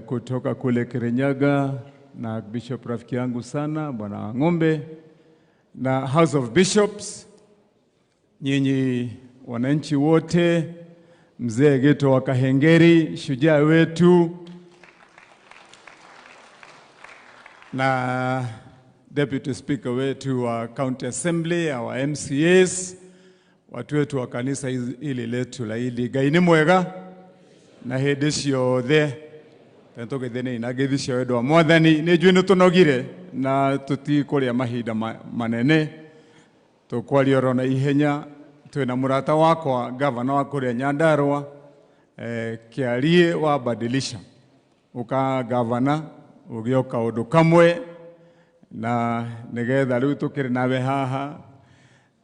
kutoka kule Kirinyaga, na Archbishop rafiki yangu sana Bwana Ng'ombe, na House of Bishops, nyinyi wananchi wote, mzee Gitau wa Kahengeri, shujaa wetu, na Deputy Speaker wetu wa County Assembly, our MCAs, watu wetu wa kanisa hili letu la hili Ngai mwega na hedisio the tentoke thene inagithisha wedo wa mwathani ni njui nutunogire na tutikuria mahinda manene tukwaria rona ihenya twina murata wakwa governor wa kuria Nyandarua Kiarie wa Badilisha uka governor ugioka undu kamwe na nigetha riu tukiri nawe haha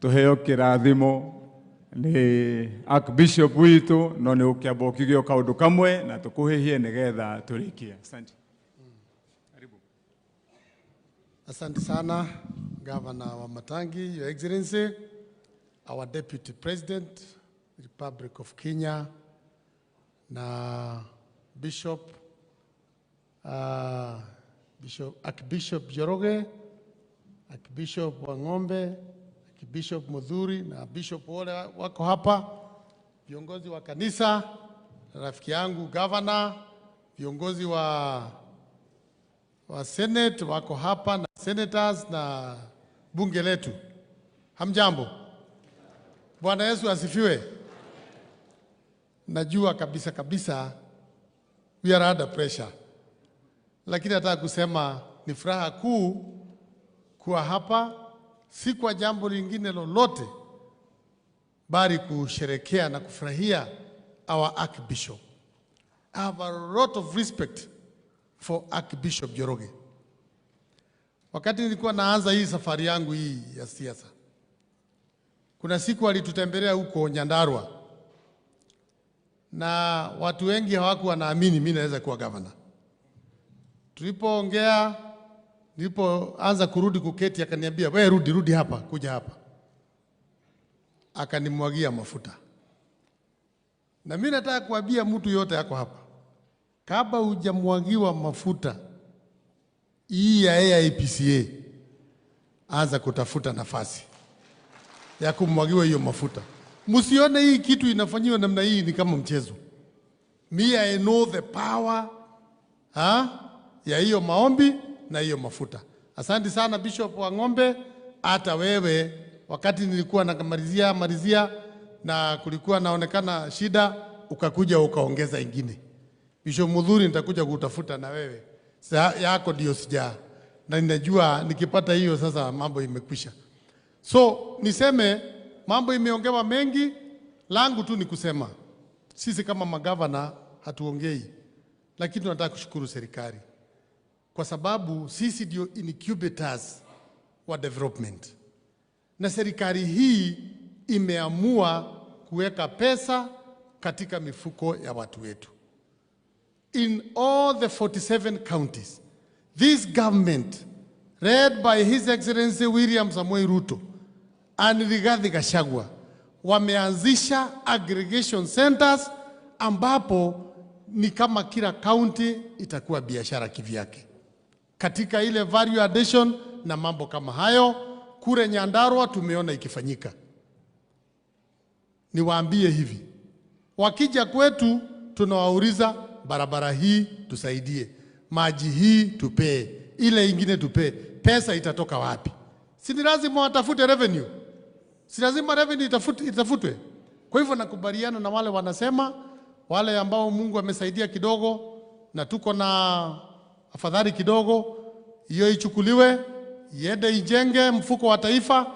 tuheo kirathimo ni Archbishop witu no ni ukiamba ukigioka undu kamwe na tukuhihie nigetha turikie. Asante. Karibu. Asante sana Governor wa Matangi, Your Excellency, our Deputy President, Republic of Kenya, na Bishop Archbishop Njoroge, Archbishop wa Ng'ombe, Archbishop Mudhuri na Bishop wale wako hapa, viongozi wa kanisa, rafiki yangu governor, viongozi wa Senate wako hapa na senators na bunge letu. Hamjambo. Bwana Yesu asifiwe. Najua kabisa we are under pressure. Lakini nataka kusema ni furaha kuu kuwa hapa, si kwa jambo lingine lolote bali kusherekea na kufurahia our Archbishop. I have a lot of respect for Archbishop Njoroge. Wakati nilikuwa naanza hii safari yangu hii ya siasa, kuna siku alitutembelea huko Nyandarua na watu wengi hawakuwa naamini mimi naweza kuwa governor. Tulipoongea, nilipoanza kurudi kuketi, akaniambia wewe rudi hapa, kuja hapa. Akanimwagia mafuta. Na mimi nataka kuambia mtu yote yako hapa, kabla hujamwagiwa mafuta hii ya AIPCA, anza kutafuta nafasi ya kumwagiwa hiyo mafuta. Msione hii kitu inafanywa namna hii ni kama mchezo. Me, I know the power ya hiyo maombi na hiyo mafuta. Asante sana Bishop wa Ng'ombe, hata wewe wakati nilikuwa namalizia na kulikuwa naonekana shida, ukakuja ukaongeza ingine. Bishop Mudhuri, nitakuja kutafuta na wewe. Yako ndio sija. Na ninajua nikipata hiyo sasa mambo imekwisha. So niseme mambo imeongewa mengi, langu tu ni kusema sisi kama magavana hatuongei, lakini tunataka kushukuru serikali kwa sababu sisi ndio incubators wa development, na serikali hii imeamua kuweka pesa katika mifuko ya watu wetu. In all the 47 counties, this government, led by His Excellency William Samoei Ruto and GACHAGUA, wameanzisha aggregation centers ambapo ni kama kila county itakuwa biashara kivyake. Katika ile value addition na mambo kama hayo, kule Nyandarua tumeona ikifanyika. Niwaambie hivi, wakija kwetu tunawauliza barabara hii tusaidie, maji hii tupee, ile ingine tupee, pesa itatoka wapi? Si ni lazima watafute revenue? Si lazima revenue itafutwe? Kwa hivyo nakubaliana na wale wanasema, wale ambao Mungu amesaidia kidogo na tuko na afadhali kidogo, hiyo ichukuliwe, iende ijenge mfuko wa taifa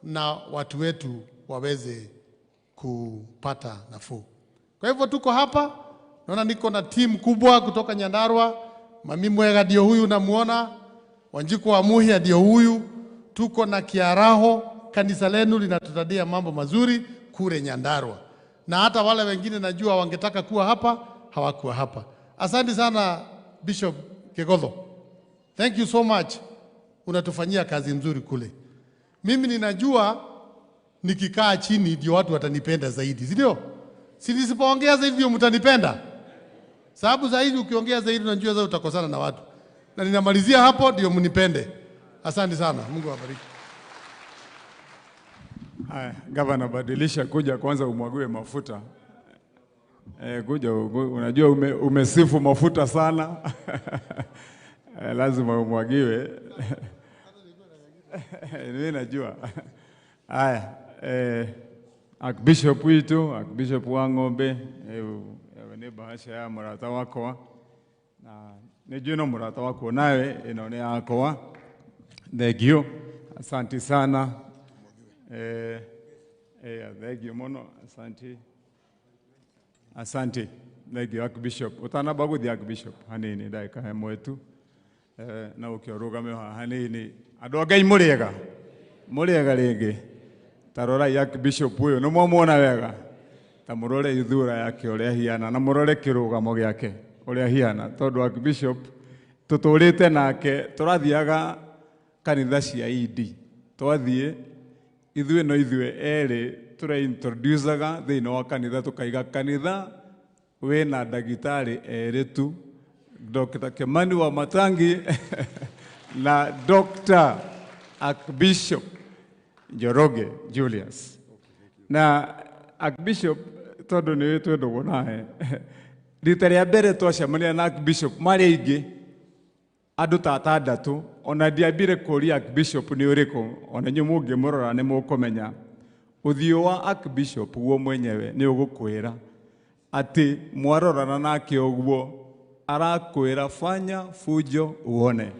na watu wetu waweze kupata nafuu. Kwa hivyo tuko hapa, naona niko na timu kubwa kutoka Nyandarua. Mami Mwega ndio huyu namuona, Wanjiku wa Muhia ndio huyu, tuko na Kiaraho, kanisa lenu linatutadia mambo mazuri kule Nyandarua. Na hata wale wengine najua wangetaka kuwa hapa, hawakuwa hapa. Asante sana Bishop Kegodho. Thank you so much. Unatufanyia kazi nzuri kule. Mimi ninajua nikikaa chini ndio watu watanipenda zaidi, si ndio? Si nisipoongea zaidi ndio mtanipenda. Sababu zaidi ukiongea zaidi unajua sasa utakosana na watu. Na ninamalizia hapo ndio mnipende. Asante sana. Mungu awabariki. Gavana, badilisha kuja kwanza umwagiwe mafuta. Kuja unajua umesifu mafuta sana. Lazima umwagiwe. Mimi najua. Haya, Archbishop wetu, Archbishop wa Ng'ombe, ni bahasha ya murata wako na nijue no murata wako nawe inaone yako. Thank you. Asante sana. Thank you mono. Asante. Thank you Archbishop. Utana bagu di Archbishop. Hanini daika mwetu. Na ukiorugame hanini adogai muriega. Muriega rĩngĩ tarora Archbishop uyu no muona wega tamurore ithura yake uria hiana na murore kirugamo giake uria hiana tondu Archbishop tuturite nake turathiaga kanitha cia idi twathie ithue no ithue eri tura introducaga thiini wa kanitha tukaiga kanitha wina ndagitari eri tu Dr. Kimani wa Matangi na Dr. Archbishop Njoroge Julius. Na Archbishop tondu ni wetu ndugu nae rita rĩa mbere twacemania na Archbishop marĩ aingĩ andũ ta atandatũ ona ndiambire kũria Archbishop nĩ ũrĩkũ ona inyuĩ mũngĩmũrora nĩ mũkũmenya ũthiũ wa Archbishop guo mwenyewe nĩ ũgũkwĩra atĩ mwarorana nake ũguo arakwĩra fanya fujo uone.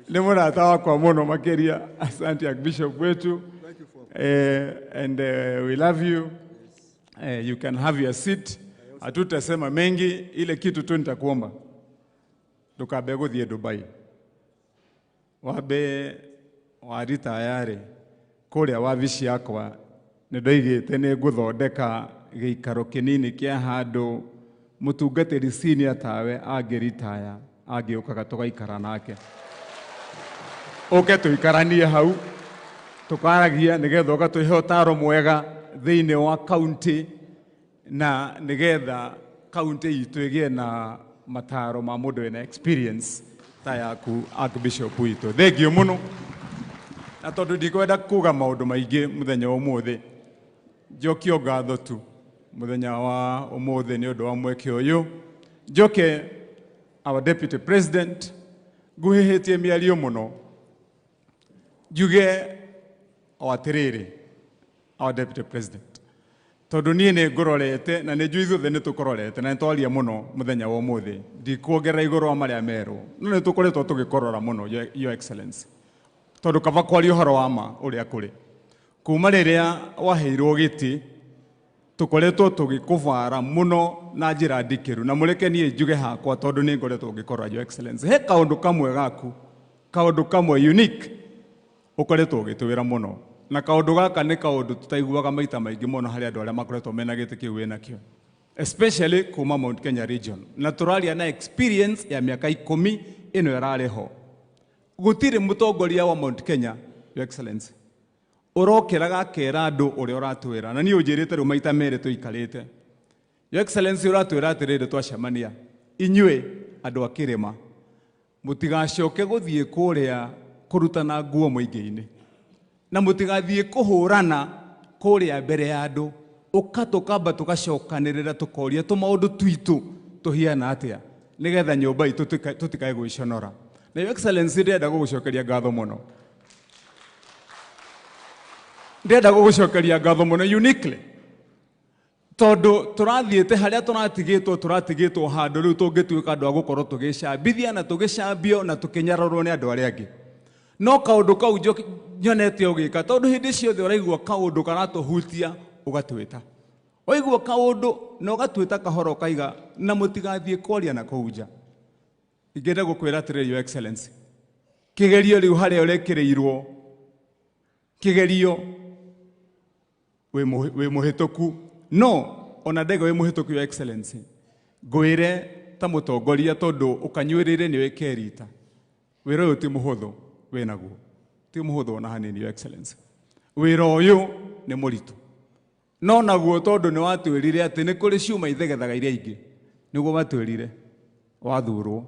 Ni murata wakwa muno makeria. Asante Archbishop wetu. And we love you. You can have your seat. Hatutasema mengi, ile kitu tu nitakuomba. Tukabe guthie Dubai. Wabe wari tayari kuria wabici yakwa nindoigite ni guthondeka giikaro kinini kia handu mutungatiri senior tawe angiritaya angiukaga tugaikara nake. Oke tuikaranie hau tukaragia nigetha ugatuhe utaro mwega thiini wa county na nigetha county itu igie na mataro ma mundu wina experience ta yaku Archbishop witu. Thank you muno. Na tondu ndikwenda kuga maundu maingi muthenya umuthi njokio ngatho tu muthenya wa umuthi ni undu wa mweke uyu njoke our deputy president nguhihitie miario muno juge awatiriri our deputy president tondu nie ni ngurorete na ni njui thothe ni tukororete na nitwaria muno muthenya wa umuthi ndikuongerera iguru wa maria meru no ni tukoretwo tugikorora muno your excellency tondu kaba kwari uhoro wa ma uria kuri kuma riria waheirwo giti tukoretwo tugikuvara muno na njira ndikiru na mureke nie njuge hakwa tondu ni ngoretwo ngikorora your excellency he kaundu kamwe gaku kaundu kamwe unique ukoretwo ugitwira muno na kaundu gaka ni kaundu tutaiguaga maita maingi muno hari andu aria makoretwo mena giti kiu wina kio especially kuma Mount Kenya region na turaria na experience ya miaka 10 ino yarariho gutire mutongoria wa Mount Kenya your excellency urokeraga kera andu uria uratwira na ni unjirite ru maita mere tuikarite your excellency uratwira atirire twacemania inyue andu akirima mutigacoke guthie kuria kurutana nguo muingi-ini na mutigathie kuhurana kuria mbere ya andu ukatukamba tugacokanirira tukoria tumaundu twitu tuhiana atia nigetha nyumba itu tutikae gwiconora na your excellency ndenda gugucokeria ngatho muno ndenda gugucokeria ngatho muno uniquely tondu turathiete haria turatigitwo handu riu tungituika andu a gukorwo tugicambithia na tugicambio na tukinyarorwo ni andu aria angi no kaundu kau nyonete ugika tondu hindi ciothe uraigua kaundu karatuhutia ugatwita waigua kaundu na ugatwita kahoro kaiga na mutigathie kwaria na kuja ingenda gukwira atiriri your excellency kigerio riu haria urekireirwo kigerio we muhituku no ona ndege we muhituku your excellency ngwire ta mutongoria tondu ukanyuirire ni wekerita wira uyu ti muhuthu winaguo ti muhuthu ona hanini your excellency wira uyu ni muritu no naguo tondu ni watwirire ati ni kuri ciuma ithegethaga iria ingi niguo watwirire wathurwo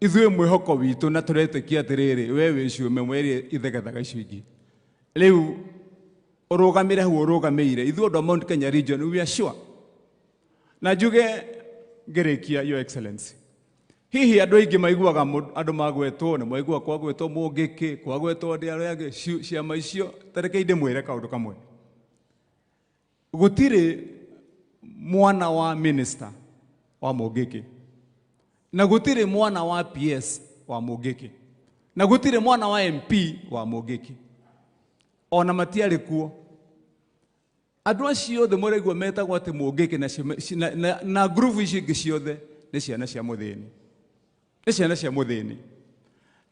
ithuĩ mwĩhoko witũ na tũretĩkia atĩrĩrĩ we wĩ ciũme mweri ithegethaga icio ingĩ rĩu ũrũgamĩre hau ũrũgamĩire ithuĩ andũ a Mount Kenya region we are sure na njuge ngĩrĩkia your excellency hihi andũ aingĩ maiguaga andũ magwetwo nĩ maigua kwagwetwo Mũngĩkĩ kwagwetwo andũ arĩa angĩ ciama icio tareke ndĩmwĩre kaũndũ kamwe gũtirĩ mwana wa minister wa Mũngĩkĩ na gutire mwana wa PS wa Mũngĩkĩ na gutire mwana wa MP wa Mũngĩkĩ ona matiarĩ kuo andũ acio othe mũraigua metagwo atĩ Mũngĩkĩ na groove icio ingĩ ciothe nĩ ciana cia mũthĩni nĩ ciana cia mũthĩni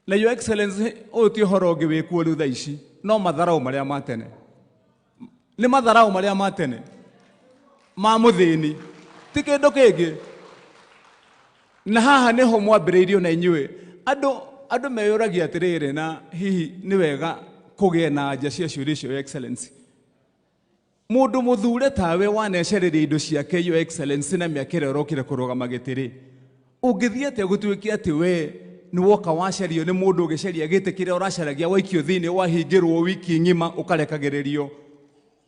na your excellency ũyũ ti ũhoro ũngĩ wĩkuo rĩu thaa ici no matharau marĩa ma tene nĩ matharau marĩa ma tene ma mũthĩni ti kĩndũ kĩngĩ na haha niho mwambĩrĩirio na inyuĩ andũ meyũragia atĩrĩrĩ na hihi nĩ wega kũgĩa na anja cia ciũria icio your excellency mũndũ mũthure tawe wanecereria indo ciake your excellency na mĩaka ĩrĩa ũrokire kũrũgama gĩtĩ-rĩ ũngĩthiĩ atĩa gũtuĩke atĩ we nĩ woka wacerio nĩ mũndũ ũgĩceria gĩtĩ kĩrĩa ũracaragia waikio thĩinĩ wahingĩrwo wiki ng'ima ũkarekagĩrĩrio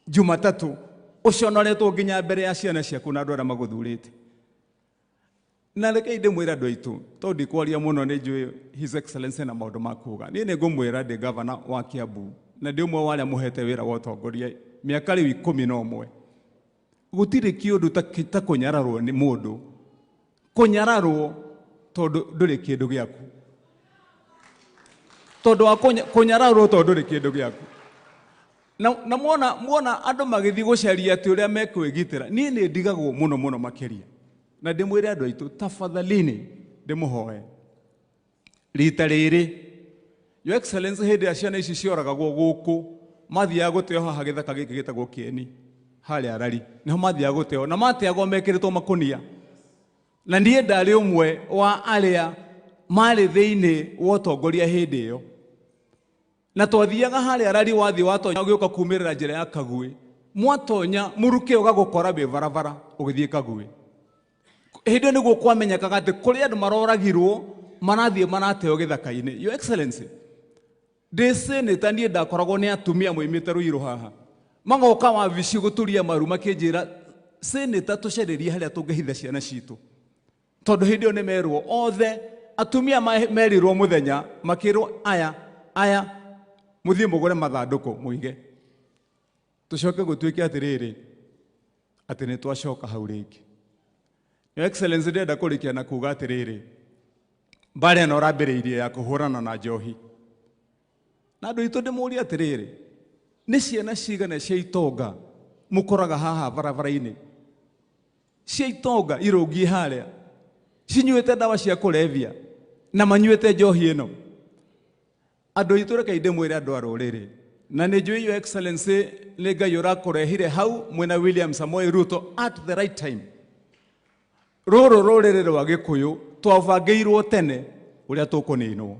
Jumatatũ ũconoretwo nginya mbere ya ciana ciaku na andũ arĩa magũthurĩte na reke ndĩmwĩra andũ aitũ tondũ ndikwaria mũno nĩ njũĩ his excellency na maũndũ ma kuuga niĩ nĩ ngũmwĩra ndĩ governor wa Kiambu na ndĩ ũmwe wa arĩa mũhete wĩra wa ũtongoria mĩaka rĩu 11 gũtirĩ kĩũndũ ta kũnyararwo nĩ mũndũ kũnyararwo tondũ ndũrĩ kĩndũ gĩaku tondũ wa kũnyararwo tondũ ndũrĩ kĩndũ gĩaku na muona andũ magĩthiĩ gũcaria atĩ ũrĩa mekwĩgitĩra niĩ nĩ ndigagwo mũno makĩria na ndĩmwĩre andũ aitũ tafadhalini ndĩmũhoe rita rĩrĩ your excellency hĩndĩ ya ciana ici cioragagwo gũkũ mathiaga gũteo haha gĩthaka gĩkĩ gĩtagwo Kĩeni harĩa Arari niho mathiaga gũteo na mateagwo mekĩrĩtwo makũnia na niĩ ndarĩ ũmwe wa arĩa marĩ thĩinĩ wa ũtongoria hĩndĩ ĩyo na twathiaga harĩa Arari wathiĩ watonya ũgĩũka kumĩrĩra njĩra ya Kagũĩ mwatonya mũruke ũgagũkora wĩ barabara ũgĩthiĩ Kagũĩ hĩndĩ ĩyo nĩguo kwamenyekaga atĩ kũrĩ andũ maroragirwo marathiĩ marateo gĩthaka-inĩ your excellency ndĩ senator niĩ ndakoragwo nĩ atumia moimĩte Ruiru haha magoka wabici gũturia maru makĩnjĩra senator tũcererie harĩa tũngĩhitha ciana citũ tondũ hĩndĩ ĩyo nĩ merwo othe atumia merirwo mũthenya makĩrwo aya mũthiĩ mũgũre mathandũkũ mũige tũcoke gũtuĩke atĩrĩrĩ atĩ nĩ twacoka hau rĩngĩ your excellency ndĩrenda kũrĩkia na kuuga atĩrĩrĩ mbara ĩno ũrambĩrĩirie ya kũhũrana na njohi na andũ aitũ ndĩmũũrie atĩrĩrĩ nĩ ciana cigana cia itonga mũkoraga haha barabara-inĩ cia itonga irũngiĩ harĩa cinyuĩte ndawa cia kũrebia na manyuĩte njohi ĩno andũ aitũ reke ndĩmwĩre andũ a rũrĩrĩ na nĩ njũĩ your excellency nĩ Ngai ũrakũrehire hau mwena William Samoei Ruto at the right time rũrũ rũrĩrĩ rwa Gĩkũyũ twabangĩirwo tene ũrĩa tũkũninwo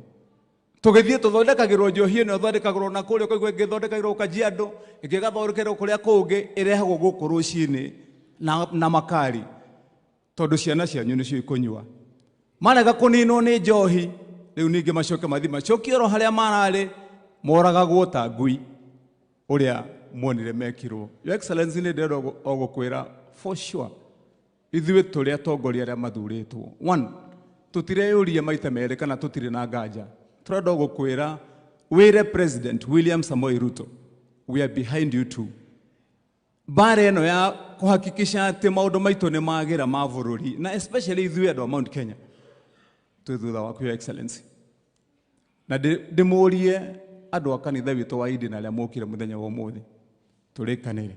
tũgĩthiĩ tũthondekagĩrwo njohi ĩno ĩthondekagĩrwo na kũrĩa kũigua ĩngĩthondekagĩrwo Kajiado ĩngĩgathondekerwo kũrĩa kũngĩ ĩrehagwo gũkũ rũcinĩ na makari tondũ ciana cianyu nĩcio ikũnyua marega kũninwo nĩ njohi rĩu ningĩ macoke mathi macokie oro harĩa mararĩ moragagwo ta ngui ũrĩa muonire mekirwo your excellency nĩ ndĩrenda o gũkwĩra for sure ithuĩ tũrĩ atongoria arĩa mathurĩtwo one tũtireyũria maita merĩ kana tũtirĩ na nganja tũrenda gũkwĩra wĩre President William Samoei Ruto we are behind you too mbara ĩno ya kũhakikisha atĩ maũndũ maitũ nĩ magĩra ma bũrũri na especially ithuĩ andũ a Mount Kenya twĩ thutha waku your excellency na ndimurie andu akanitha witu wa Idi na aria mukire muthenya wa umuthi turikanire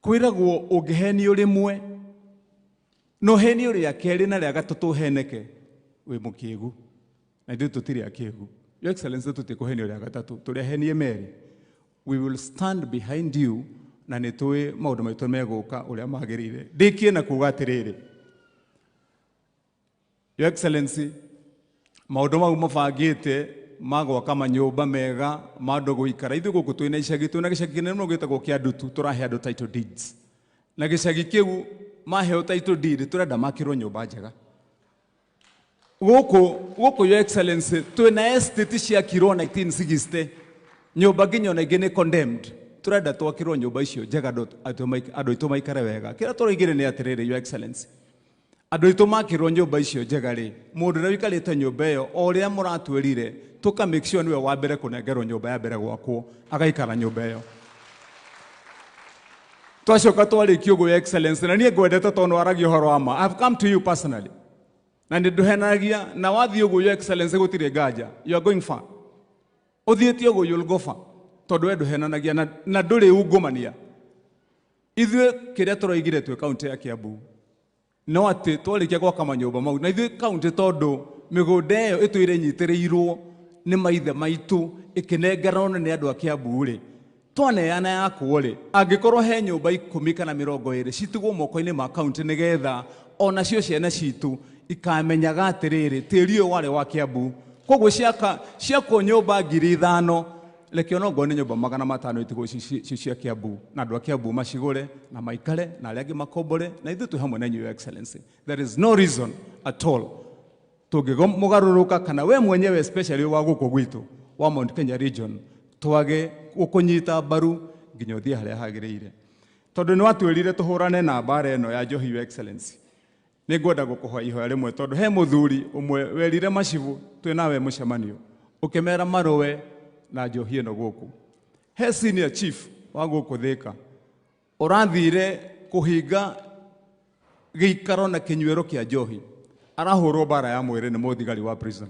kwiragwo ungihenio rimwe no henio ria keri na ria gatatu heneke wi mukigu na ithu tutiri akigu. Your Excellency, tutikuhenio ria gatatu turia henie meri, we will stand behind you na nitui maundu maitu meguka uria magirire. Ndikie na kuga atiriri, Your Excellency, maundu mau mabangite magwaka manyumba mega mandu guikara ithu guku twina icagi twina gicagi kinene no gitagwo kia Ndutu turahe andu title deeds na gicagi kiu maheo title deed turenda makirwo nyumba njega guku Your Excellency twina estate cia kirwo 1960 nyumba nginya na ingi ni condemned turenda twakirwo nyumba icio njega andu itu maikare wega kira turaigire ni atiriri Your Excellency andu itu makirwo nyumba icio njega ri mundu ria wikarite nyumba iyo oria muratwirire tuka make sure niwe wa mbere kunengerwo nyumba ya mbere gwakwo agaikara nyumba iyo twacoka twarikio Your Excellency na nie ngwendete tondu aragia horo wa ma. I've come to you personally na nduhenagia na wathi ugu Your Excellency gutire ngaja you are going far uthieti ugu you'll go far tondu we nduhenanagia na nduri ungumania ithwe kiria turaigire twe county ya Kiambu no ati twarikia gwaka manyumba mau na ithwe county tondu migunda iyo itwire nyitirirwo ni maithe maitu ikinengerana ni andu a Kiambu ri twaneana yakwo ri angikorwo he nyumba 10 kana 20 citigwo moko-ini ma county nigetha ona cio ciana citu ikamenyaga atiriri tiri uyu wari wa Kiambu koguo ciakwo nyumba 5,000 leke ono ngone nyumba 500 itigwo cia Kiambu na andu a Kiambu macigure na maikare na aria angi makombore na ithu tu hamwe na Your Excellency. There is no reason at all mugaruruka kana we mwenyewe especially wa guku gwitu wa Mount Kenya region twage gukunyita baru nginya uthie haria hagirire tondu ni watwirire tuhurane na bara eno ya njohi Your Excellency. Ni ngwenda gukuhoya ihoya rimwe tondu he muthuri umwe werire macibu twi nawe mucemanio ukimera marowe na njohi eno guku he senior chief wa guku Thika urathire kuhinga giikaro na kinywero kia njohi arahurwo bara ya mwire ni muthigari wa prison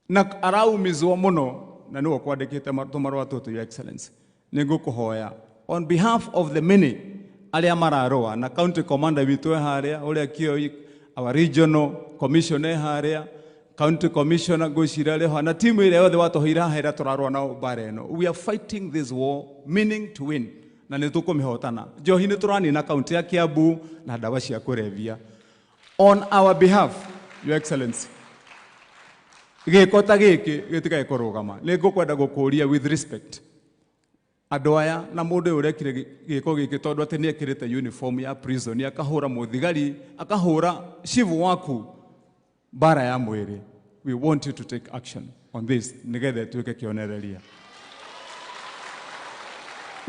na araumizwo muno na niwe kwandikite tumarwa tutu Your Excellency. Nigukuhoya on behalf of the many aria mararoa na county commander witu haria uria kio our regional commissioner haria county commissioner Goshira ho na timu ile yothe watohira haria turaroa na bara eno. We are fighting this war meaning to win na nitukumihotana njohi ni turani na county ya Kiambu na dawa cia kurevia on our behalf Your Excellency. Gikota giki gitigae kurugama ni ngukwenda gukuria with respect andu aya na mundu urekire giko giki tondu ati ni ekirite uniform ya prison akahura muthigari akahura shivu waku bara ya mwiri. We want you to take action on this nigethe tuike kionereria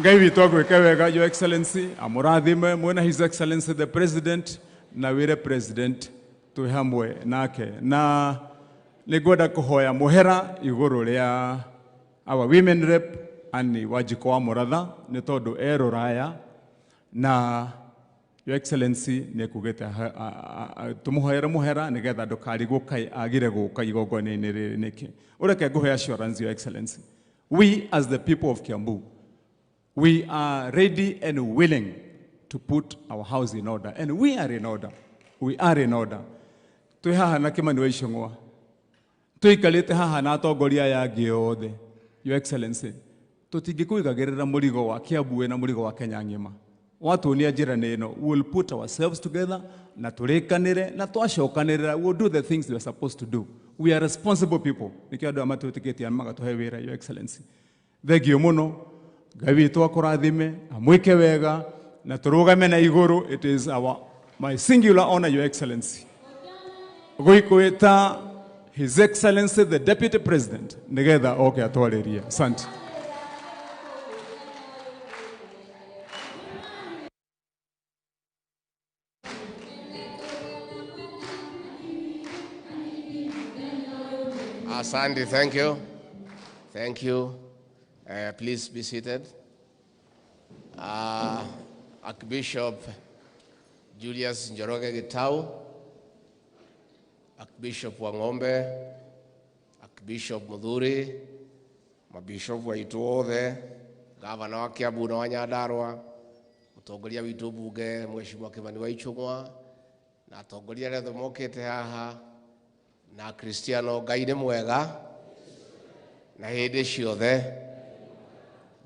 ngai witu agwike wega Your Excellency amurathime mwena His Excellency the President na wire President tu hamwe nake na nigwenda kuhoya muhera iguru ria our women rep ani Wajiko wa Muratha ni tondu eroraya na Your Excellency ni kugete tumuhoyera muhera nigetha ndukarigwo kai agire guka igongona-ini riri niki ureke nguhe assurance Your Excellency. We as the people of Kiambu, we are ready and willing to put our house in order and we are in order. We are in order. Twi haha na Kimani wa Icung'wa tuikarite haha na atongoria yangi yothe Your Excellency tutingikuigagirira murigo wa Kiambu na murigo wa Kenya ngima watunia njira nino. We will put ourselves together na turikanire na twacokanirira. We will do the things we are supposed to do. We are responsible people nikio andu amatutikitie magatuhe wira Your Excellency. Thengio muno Ngai witu akurathime amwike wega na turugame na iguru. It is my singular honor Your Excellency guikwita His Excellency the Deputy President nigetha oke atwaririe. Asante. Asante, thank you. Thank you. Please be seated. Archbishop Julius Gitau, Archbishop Wangombe, Archbishop Muthuri, mabishop waitu othe, gavana wa Kiambu na wa Nyandarua, mutongoria witu bunge Mheshimiwa Kimani wa Ichung'wa, na atongoria arĩa othe mokĩte haha, na Kristiano, Ngai nĩ mwega na hĩndĩ ciothe.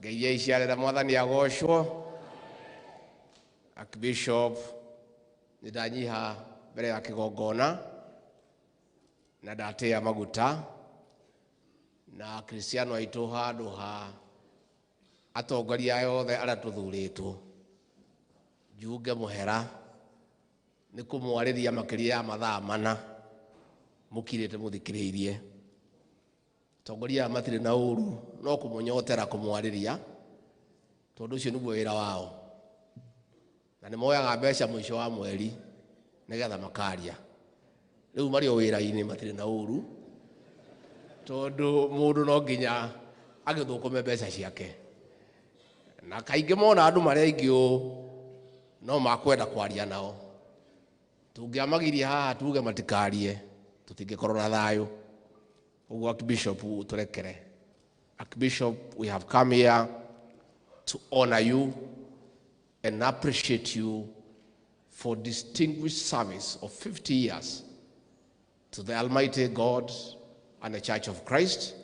Ngai iciarĩra Mwathani agocwo. Archbishop, nĩndanyiha mbere ya kĩgongona na ndatĩa maguta, na Kristiano aitũ handũ ha atongoria yothe arĩa tũthurĩtwo, njuge mũhera nĩ kũmwarĩria makĩria ya mathaa mana mũkirĩte mũthikĩrĩirie. Atongoria matirĩ na ũru, no kũmũnyotera kũmwarĩria, tondũ ũcio nĩguo wĩra wao, na nĩ moyaga mbeca mũico wa mweri nĩgetha makaria. Rĩu marĩ o wĩra-inĩ matirĩ na ũru, tondũ mũndũ no nginya agĩthũkũme mbeca ciake, na kaingĩ mona andũ marĩa aingĩ ũũ no makwenda kwaria nao. Tũngĩamagiria haha tuge matikarie, tũtingĩkorwo na thayũ. Ũguo Archbishop tũrekere. Archbishop, we have come here to honor you and appreciate you for distinguished service of 50 years to the Almighty God and the Church of Christ.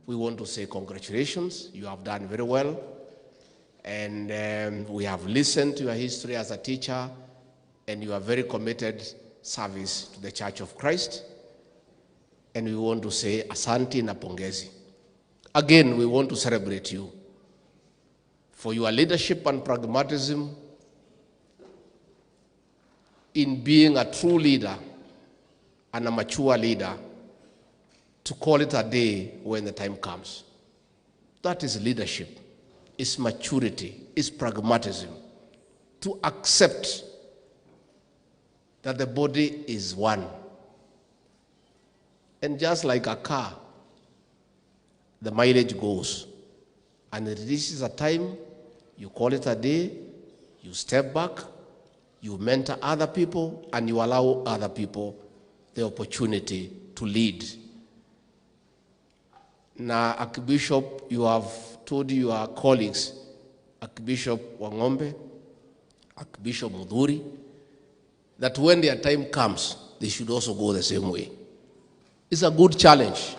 We want to say congratulations. You have done very well. And we have listened to your history as a teacher, and you are very committed service to the Church of Christ. And we want to say asante na pongezi. Again, we want to celebrate you for your leadership and pragmatism in being a true leader and a mature leader, to call it a day when the time comes. That is leadership, is maturity, is pragmatism, to accept that the body is one. And just like a car, the mileage goes, and it reaches a time, you call it a day, you step back, you mentor other people, and you allow other people the opportunity to lead. Now, Archbishop, you have told your colleagues, Archbishop Wangombe, Archbishop Muthuri, that when their time comes, they should also go the same way. It's a good challenge.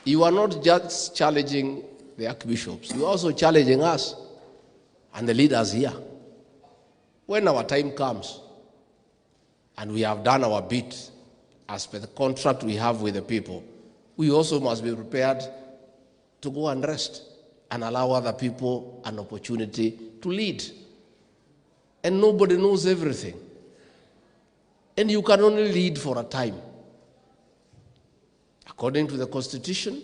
You are not just challenging the archbishops, you are also challenging us and the leaders here. When our time comes and we have done our bit as per the contract we have with the people, we also must be prepared to go and rest and allow other people an opportunity to lead. And nobody knows everything. And you can only lead for a time, according to the Constitution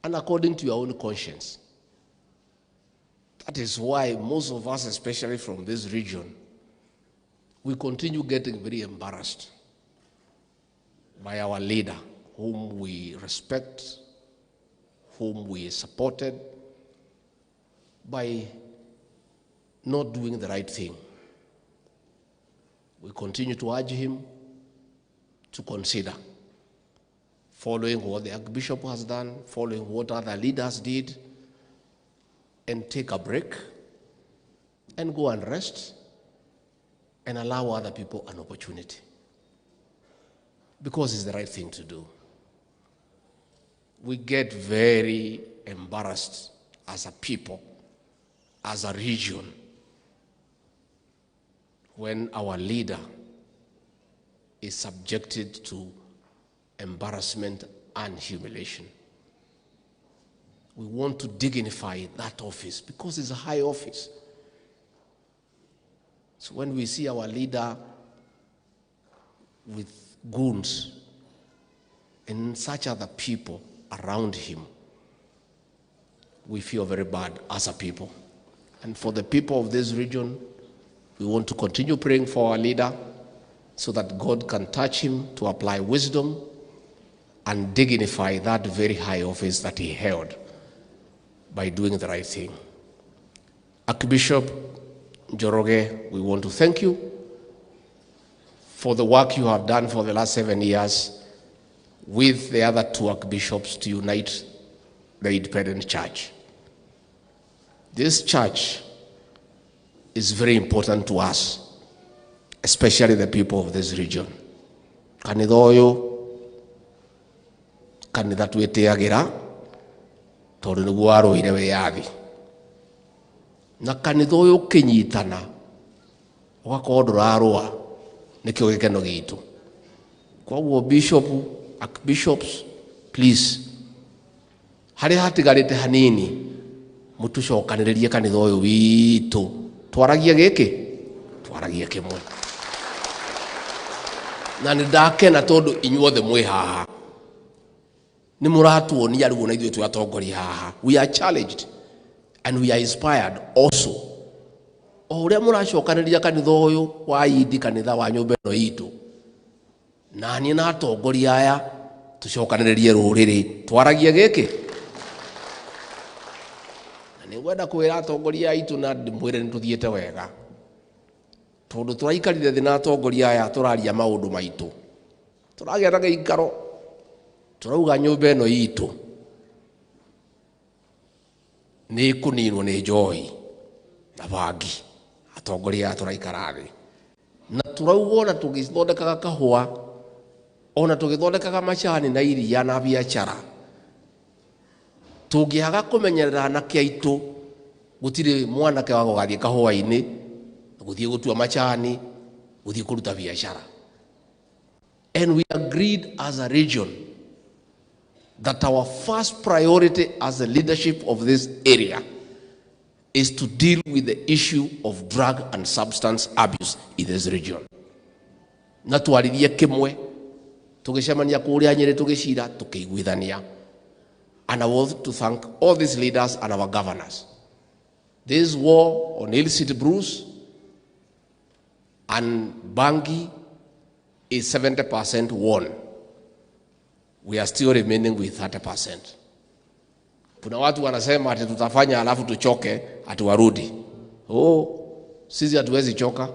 and according to your own conscience. That is why most of us, especially from this region, we continue getting very embarrassed by our leader, whom we respect, whom we supported, by not doing the right thing. We continue to urge him to consider following what the Archbishop has done, following what other leaders did, and take a break and go and rest and allow other people an opportunity, because it's the right thing to do. We get very embarrassed as a people, as a region, when our leader is subjected to embarrassment and humiliation. We want to dignify that office because it's a high office. So when we see our leader with goons and such other people around him, we feel very bad as a people. And for the people of this region, we want to continue praying for our leader so that God can touch him to apply wisdom and dignify that very high office that he held by doing the right thing. Archbishop Njoroge, we want to thank you for the work you have done for the last 7 years with the other two archbishops to unite the independent church. This church is very important to us, especially the people of this region. Kanitha uyu kanitha twitiagira tondu niguo waruire wiyathi, na kanitha uyu kinyitana ugakorwo ndurarua nikio gikeno gitu. Koguo bishop, archbishops, please, hari hatigarite hanini mutucokaniririe kanitha uyu witu, twaragie giki, twaragie kimwe. Na nindakena tondu inyuothe mwi haha, ni muratuonia riu na ithuĩ twatongoria haha. We are challenged and we are inspired also. O uria muracokanĩrĩria kanitha ũyũ wa Idi, kanitha wa nyũmba ĩno itũ, na niĩ na atongoria aya tucokanĩrĩrie rũrĩrĩ, twaragie gĩkĩ. Na nĩngwenda kwĩra atongoria aitũ na ndĩmwĩre nĩtũthiĩte wega, tondu turaikarire thĩ na atongoria aya tũraria maũndũ maitũ, tũragĩa na gĩikaro, turauga nyũmba ĩno itũ nĩ kũninwo nĩ njohi na bangi. Atongoria aya tũraikara thĩ na turauga ona tũgĩthondekaga kahũa, ona tũgĩthondekaga macani na iria na biacara, tũngĩaga kũmenyerera anake aitũ, gũtirĩ mwanake wa gũgathiĩ kahũa-inĩ, gũthiĩ gũtua macani, gũthiĩ kũruta biacara. And we agreed as a region that our first priority as the leadership of this area is to deal with the issue of drug and substance abuse in this region. Na twaririe kimwe, tugicemania kuria Nyeri tugicira, tukiguithania. And I want to thank all these leaders and our governors. This war on illicit brews and bangi is 70% won. We are still remaining with 30%. Kuna watu wanasema ati tutafanya alafu tuchoke ati warudi. Oh, sisi hatuwezi choka.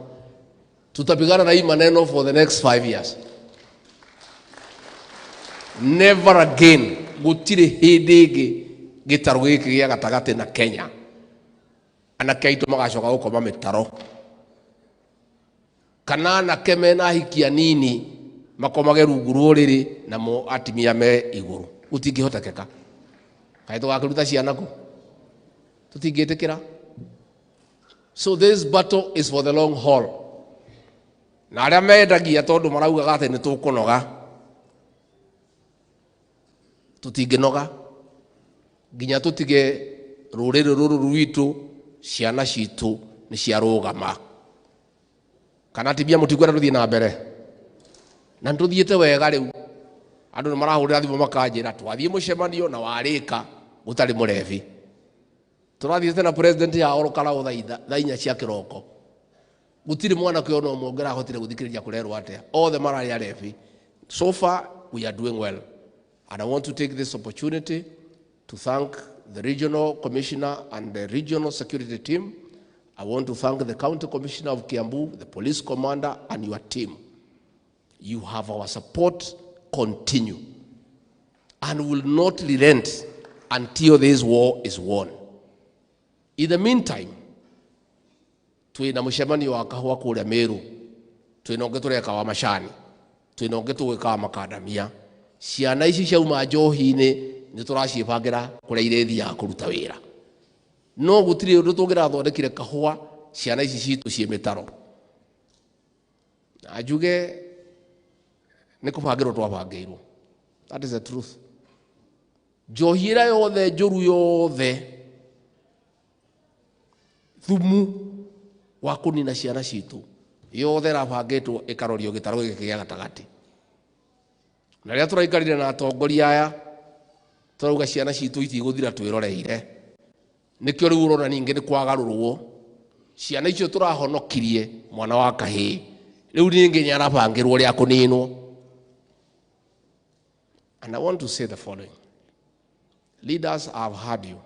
Tutapigana na hii maneno for the next 5 years. Never again gutire hindi ingi gitaro giki gia gatagati na Kenya. Anake aitu magacoka gukoma mitaro. Kana anake mena hikia nini makomage rungu rũrĩrĩ na mo atimia me igũrũ. Utingĩhotekeka. Kaĩ tũgakĩruta ciana kũ? Tũtingĩtĩkĩra. So this battle is for the long haul. Na arĩa mendagia tondũ maraugaga atĩ nĩ tũkũnoga, tũtingĩnoga nginya tũtige rũrĩrĩ rũrũ rwitũ, ciana citũ nĩ ciarũgama. Kana tibia mũtikwenda tũthiĩ na mbere? Na ntuthiĩte wega rĩu, andũ nĩ marahũrĩra thimũ makanjĩra twathiĩ mũcemanio na warĩka gũtarĩ mũrebi. Tũrathiĩte na president ya orokara thaa 4 cia kĩroko, gũtirĩ mwanake ona ũmwe ũngĩrahotire gũthikĩrĩria kũrerwo atĩa, othe mararĩ arebi. So far we are doing well, and I want to take this opportunity to thank the regional commissioner and the regional security team. I want to thank the county commissioner of Kiambu, the police commander, and your team. You have our support. Continue and will not relent until this war is won. In the meantime, twina mũcemanio wa kahũa kũrĩa Meru, twina ũngĩ tũreka wa macani, twina ũngĩ tũgwĩka wa makandamia. Ciana ici ciauma njohi-inĩ nĩ tũraciĩbangĩra kũrĩa irĩthiaga kũruta wĩra. No gũtirĩ ũndũ tũngĩrathondekire kahũa ciana ici citũ ciĩ mĩtaro. Na njuge nĩ kũbangĩrwo twabangĩirwo. That is the truth. Njohi ĩrĩa yothe njũru yothe, thumu wa kũnina ciana citũ yothe ĩrabangĩtwo ĩkarorio gĩtaro gĩkĩ gĩa gatagatĩ. Na rĩrĩa tũraikarire na atongoria aya tũrauga ciana citũ itigũthira twĩroreire, nĩkĩo rĩu ũrona ningĩ nĩ kwagarũrwo. Ciana icio tũrahonokirie mwana wa kahĩĩ, rĩu ningĩ nĩ arabangĩrwo rĩa kũninwo. And I want to say the following. Leaders, I've heard you.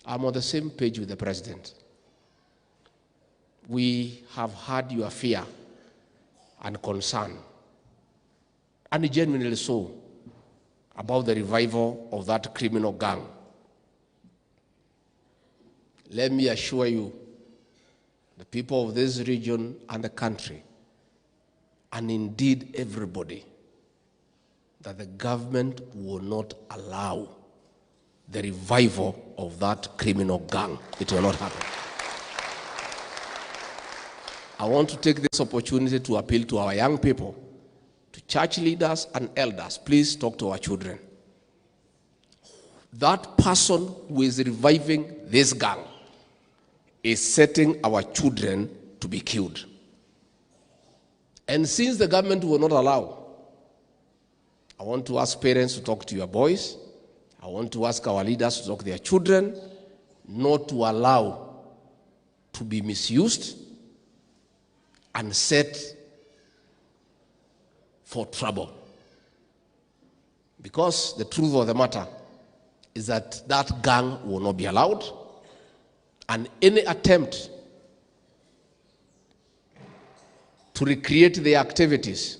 I'm on the same page with the president. We have heard your fear and concern and genuinely so, about the revival of that criminal gang. Let me assure you, the people of this region and the country, and indeed everybody, that the government will not allow the revival of that criminal gang. It will not happen. I want to take this opportunity to appeal to our young people, to church leaders and elders. Please talk to our children. That person who is reviving this gang is setting our children to be killed. And since the government will not allow, I want to ask parents to talk to your boys. I want to ask our leaders to talk to their children, not to allow to be misused and set for trouble. Because the truth of the matter is that that gang will not be allowed, and any attempt to recreate their activities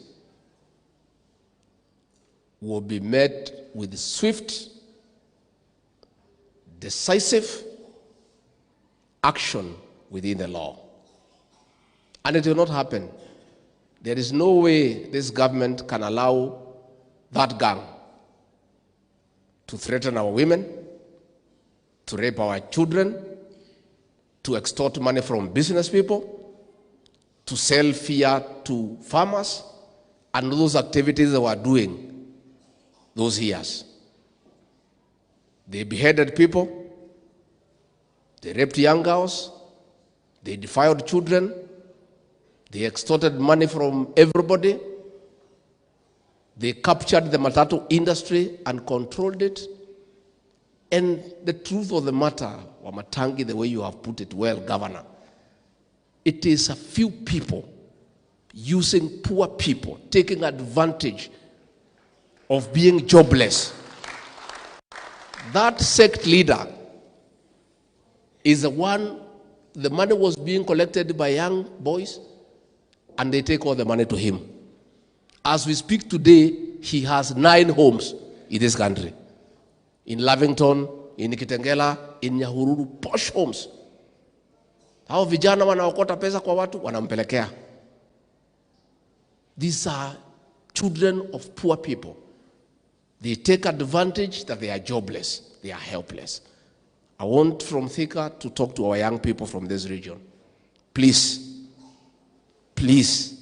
will be met with swift, decisive action within the law. And it will not happen. There is no way this government can allow that gang to threaten our women, to rape our children, to extort money from business people, to sell fear to farmers, and those activities they were doing those years. They beheaded people, they raped young girls, they defiled children, they extorted money from everybody, they captured the matatu industry and controlled it. And the truth of the matter, Wamatangi, the way you have put it well, Governor, it is a few people using poor people, taking advantage of being jobless. That sect leader is the one, the money was being collected by young boys, and they take all the money to him. As we speak today, he has 9 homes in this country. In Lavington, in Kitengela, in Nyahururu, posh homes. Hao vijana wanaokota pesa kwa watu, wanampelekea. These are children of poor people. They take advantage that they are jobless, they are helpless. I want from Thika to talk to our young people from this region. Please, please,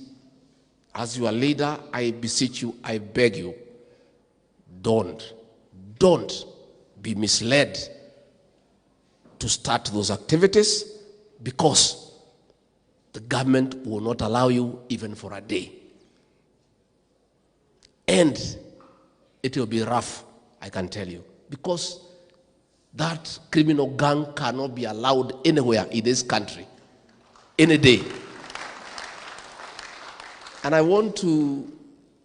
as your leader, I beseech you, I beg you, don't be misled to start those activities, because the government will not allow you even for a day. And it will be rough, I can tell you, because that criminal gang cannot be allowed anywhere in this country, any day. And I want to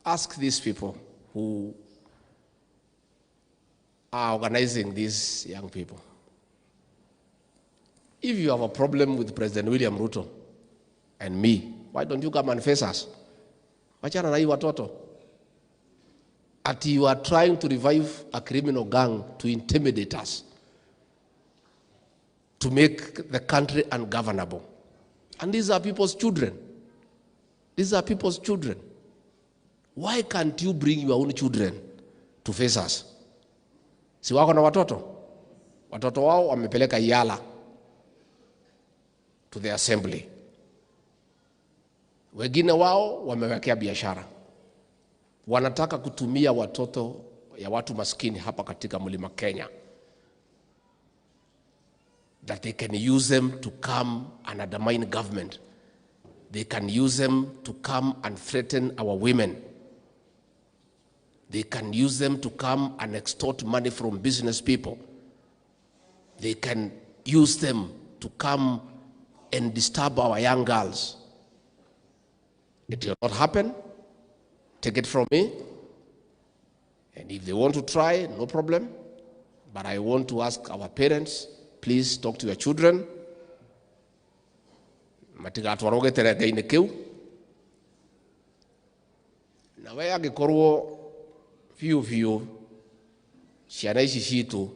ask these people who are organizing these young people, if you have a problem with President William Ruto and me, why don't you come and face us? Wachana na hii watoto. At you are trying to revive a criminal gang to intimidate us, to make the country ungovernable. And these are people's children. These are people's children. Why can't you bring your own children to face us? Si wako na watoto? Watoto wao wamepeleka Yala to the assembly. Wengine wao wamewekea biashara. Wanataka kutumia watoto ya watu maskini hapa katika mlima Kenya, that they can use them to come and undermine government. They can use them to come and threaten our women. They can use them to come and extort money from business people. They can use them to come and disturb our young girls. It will not happen. Take it from me. And if they want to try, no problem. But I want to ask our parents, please talk to your children. Na we angikorwo biũ ciana ici citũ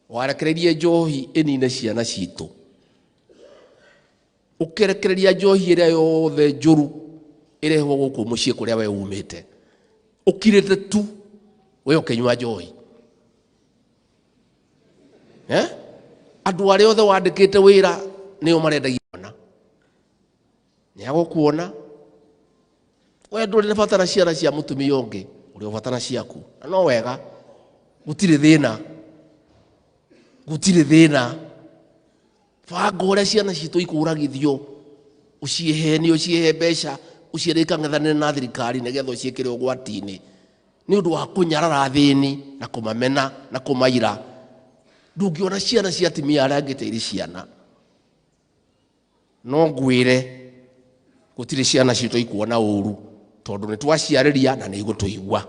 warekererie njohi ĩnine ciana citũ ũkerekereria njohi ĩrĩa yothe njũru ĩrehwo gũkũ mũciĩ kũrĩa we umĩte ũkirĩte tu we ũkĩnyua njohi andũ arĩa othe wandĩkĩte wĩra nĩo marendagia mwana nĩagũkuona we ndũrĩ na bata na ciana cia mũtumia ũngĩ ũrĩ ũbatana ciaku no wega gũtirĩ thĩna banga ũrĩa ciana citũ ikũragithio ũcihe mbeca ũciĩre ikang'ethanĩre na thirikari nĩgetha ũciĩkĩre ũgwati-inĩ nĩ ũndũ wa kũnyarara thĩni na kũmamena na kũmaira ndũngĩona ciana cia atumia arĩa angĩ ta irĩ ciana no ngwĩre gũtirĩ ciana citũ ikuona ũru tondũ nĩ twaciarĩria na nĩ igũtũigua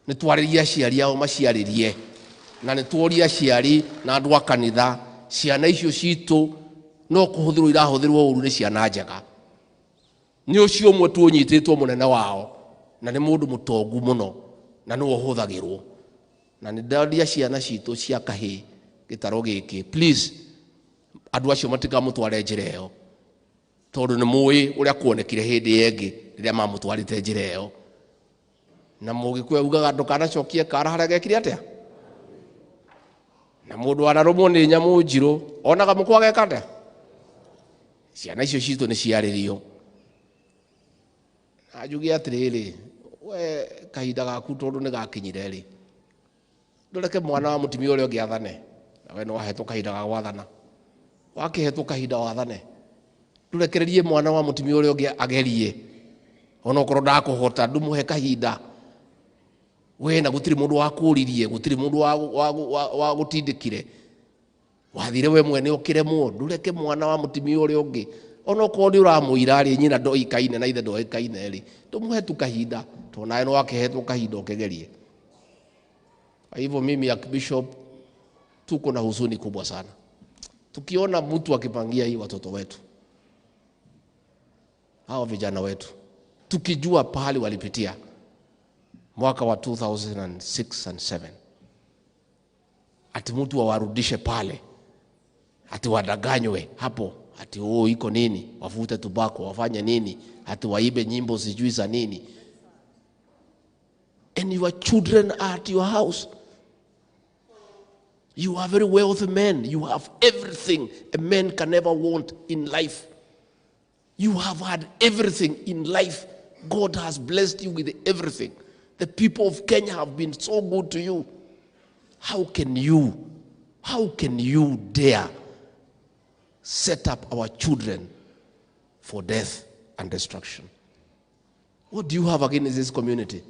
nĩ twarĩria aciari ao maciarĩrie na nĩ tuoria aciari na andũ a kanitha ciana icio citũ no kũhũthĩrwo irahũthĩrwo ũru nĩ ciana njega nĩ ũcio ũmwe tuonyitĩtwo mũnene wao na nĩ mũndũ mũtongu mũno na nĩwe ũhũthagĩrwo na nĩ ndaria ciana citũ cia kahĩĩ gĩtaro gĩkĩ please andũ acio matikamũtware njĩra ĩyo tondũ nĩ mũĩ ũrĩa kuonekire hĩndĩ ĩngĩ rĩrĩa mamũtwarĩte njĩra ĩyo na mũgĩkũyũ ugaga ndũkanacokie kara harĩa gekire atĩa na mũndũ wanarũmwo nĩ nyamũ njirũ onaga mũkwa geka atĩa ciana icio citũ nĩ ciarĩrio anjuge atĩrĩrĩ we kahinda gaku tondũ nĩ gakinyire rĩ ndũreke mwana wa mũtumia ũrĩa ũngĩ athane na we nĩ wahetwo kahinda ga gwathana wakĩhetwo kahinda wathane ndũrekererie mwana wa mũtumia ũrĩa ũngĩ agerie onokorwo ndakũhota ndũmũhe kahinda we na gũtirĩ mũndũ wakũririe gũtirĩ mũndũ wa gũtindĩkire wathire we mwene ũkĩremwo ndũreke mwana wa mũtumia ũrĩa ũngĩ onokorwo nĩ ũramũira rĩ nyina ndoĩkaine na ithe ndoĩkaine rĩ ndũmũhe tu kahinda tondũ nawe nĩ wakĩhetwo kahinda ũkĩgerie. Kwa hivyo mimi Archbishop tuko na huzuni kubwa sana tukiona mtu akipangia hii watoto wetu hao vijana wetu tukijua pahali walipitia mwaka wa 2006 and 7 ati mtu awarudishe pale ati wadanganywe hapo ati iko nini wafute tubako wafanye nini ati waibe nyimbo sijui za nini and your children are at your house. You are very wealthy men. You have everything a man can ever want in life. You have had everything in life. God has blessed you with everything. The people of Kenya have been so good to you. How can you dare set up our children for death and destruction? What do you have against this community?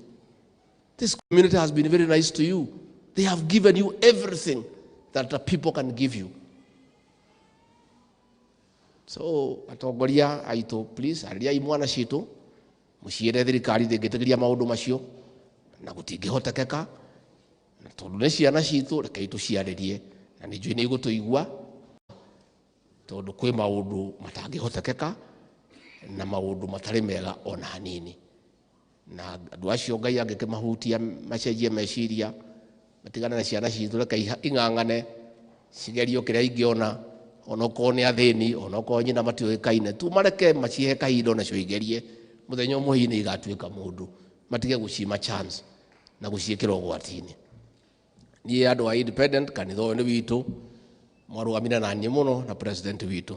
This community has been very nice to you. They have given you everything that the people can give you. So, atongoria aito, please, aria imwana cito, musiere thirikari ndĩngĩtĩkĩria maũndũ macio na gũtingĩhotekeka na tondũ nĩ ciana citũ reke tũciarĩrie na nĩ njũĩ nĩ igũtũigua tondũ kwĩ maũndũ matangĩhotekeka na maũndũ matarĩ mega ona hanini na andũ acio Ngai angĩkĩmahutia macenjie meciria matigana na ciana citũ reke ing'ang'ane cigerio kĩrĩa ingĩona onokorwo nĩ athĩni onokorwo nyina matiũĩkaine tu mareke macihe kahinda onacio igerie mũthenya ũmwe hihi nĩ igatuĩka mũndũ matige gũcima chance na gũciĩkĩra ũgwati-inĩ. Niĩ andũ a independent kanitha ũyũ nĩ witũ mwarũgamire na niĩ mũno na president witũ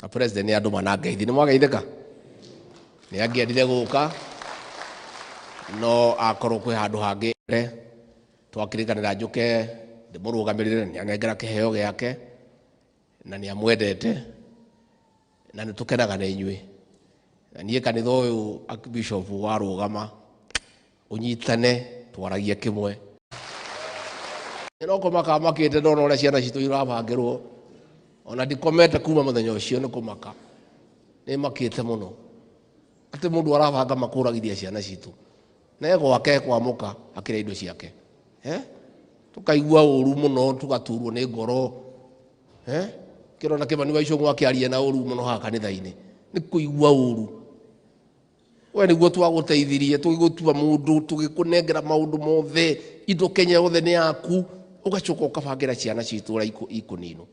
na president nĩ andũ manangeithi nĩ mwageithĩka nĩ angĩendire gũka no akorwo kwĩ handũ hangĩ twakĩrĩkanĩra njũke ndĩmũrũgamĩrĩre nĩ anengera kĩheo gĩake na nĩ amwendete na nĩ tũkenaga na inyuĩ na niĩ kanitha ũyũ Archbishop warũgama ũnyitane twaragie kĩmwe no kũmaka makĩte ndona ũrĩa ciana citũ irabangĩrwo ona ndikomete kuma mũthenya ũcio nĩ kũmaka nĩ makĩte mũno atĩ mũndũ arabanga makũragithia ciana citũ na gwake kwamũka akĩrĩa indo ciake tukaigua ũru mũno tugaturwo nĩ ngoro kĩrona kĩmani wa icũng'wa kĩarie na ũru mũno haha kanitha-inĩ nĩ kũigua ũru we niguo twaguteithirie tugigutua mundu tugikunengera maundu mothe indo Kenya yothe ni yaku ugacoka ukabangira ciana citura ikunino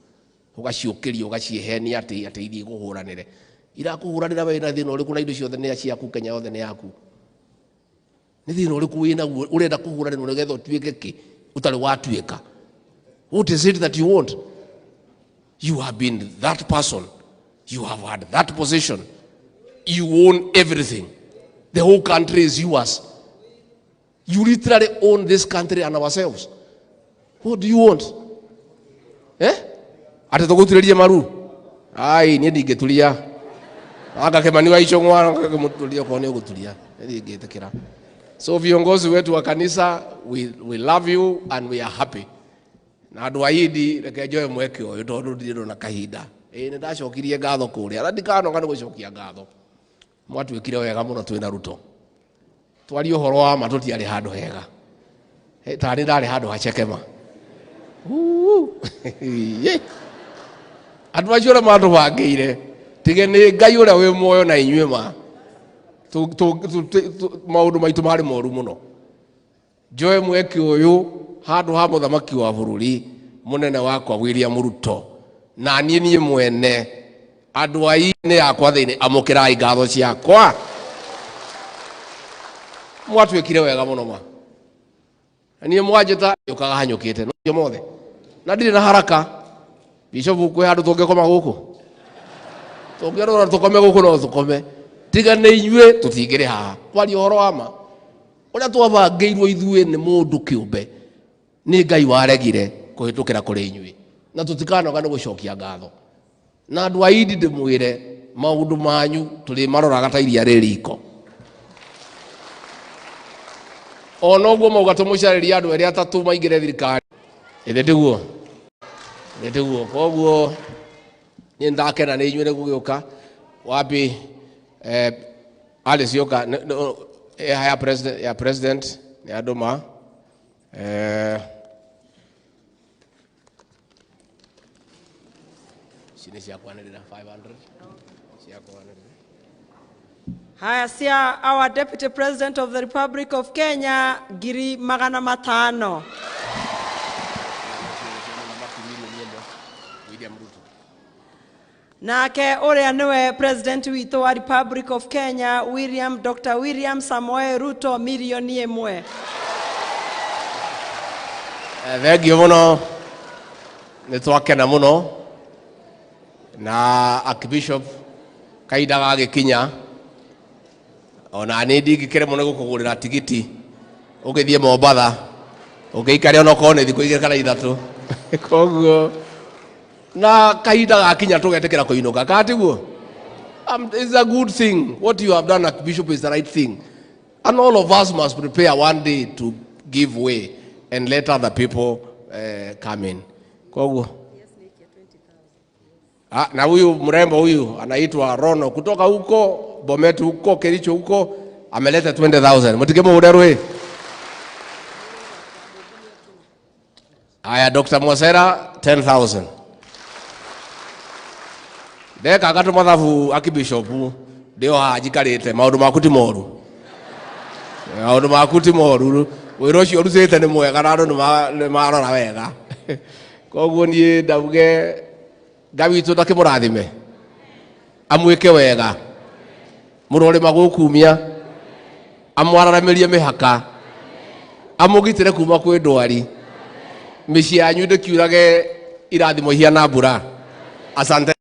ugaciukiria ugaciehenia ati ithii guhuranire irakuhuranira we na thina uriku na indo ciothe ni ciaku Kenya yothe ni yaku ni thina uriku wina urenda kuhuranira nigetha utuike ki utari watuika. What is it that you want? You have been that person, you have had that position, you own everything. The whole country is yours. You literally own this country and ourselves. What do you want? Ati tuguturirie maru ai ni ndingeturia aka Kemani wa ichongwa akamuturia kwa ni guturia ndingetekera. So viongozi wetu wa kanisa, we love you and we are happy. Na andu aidi reke njoe mweke uyu tondu ndiriro na kahinda ni ndacokirie ngatho kuria na ndikanoga ni gucokia ngatho mwatwikire wega muno twina Ruto twari uhoro wa ma tutiari handu hega tani ndari handu hachekema andu acio mandu bangeire tige ni Ngai uria wi muoyo na inyue ma maundu maitu mari moru muno njoe mweke uyu handu ha muthamaki wa bururi munene wakwa William Ruto na nie mwene andu ai ni yakwa thiini amukirai ngatho ciakwa mwatwikire wega muno ma nie mwanjita yukaga hanyukite no mothe na ndiri na haraka bishopu kwe handu tungikoma guku tungirora tukome guku no tukome tiga ni inyue tutingire haha kwari horo wama uria twabangeirwo ithue ni mundu kiumbe ni Ngai waregire kuhitukira kuri inyui na tutikanoga ni gucokia ngatho na andu aidi ndimwire maundu manyu tuli maroraga ta iria ririko ono guo mauga tumucariria andu eri atatu maingire thirikari ithe ndiguo koguo ni ndakena ni inyuire gugiuka wapi Alice yoka ya president ni adoma Haya sia our Deputy President of the Republic of Kenya Giri Magana Matano. Nake uria niwe President witu wa Republic of Kenya Dr. William Samoei Ruto milioni imwe. Thengio muno ni twakena muno na Archbishop kaida gagikinya ona ni ndingikire muno gukugurira tigiti ugithie Mombatha ugiikare ona kone thiku igire kana ithatu koguo na kaida gakinya tugetekera kuinuka katiguo it's a good thing. What you have done, Archbishop, is the right thing, and all of us must prepare one day to give way and let other people come in. Koguo na huyu mrembo huyu anaitwa Rono kutoka huko Bomet huko Kericho huko ameleta 20,000. Mtikemo udarwe. Aya Dr. Mwasera 10,000. Deka gato mathabu Archbishop ndio hajikarite maundu makuti moru. Maundu makuti moru. Wiro cio rucite ni mwega na andu ni marora wega. Koguo nie ndabuge Ngai tu ndakimurathime amwike wega murore magukumia amwararamirie mihaka amugitire kuma kwi ndwari micii yanyu ndikiurage irathimo hiana mbura. Asante.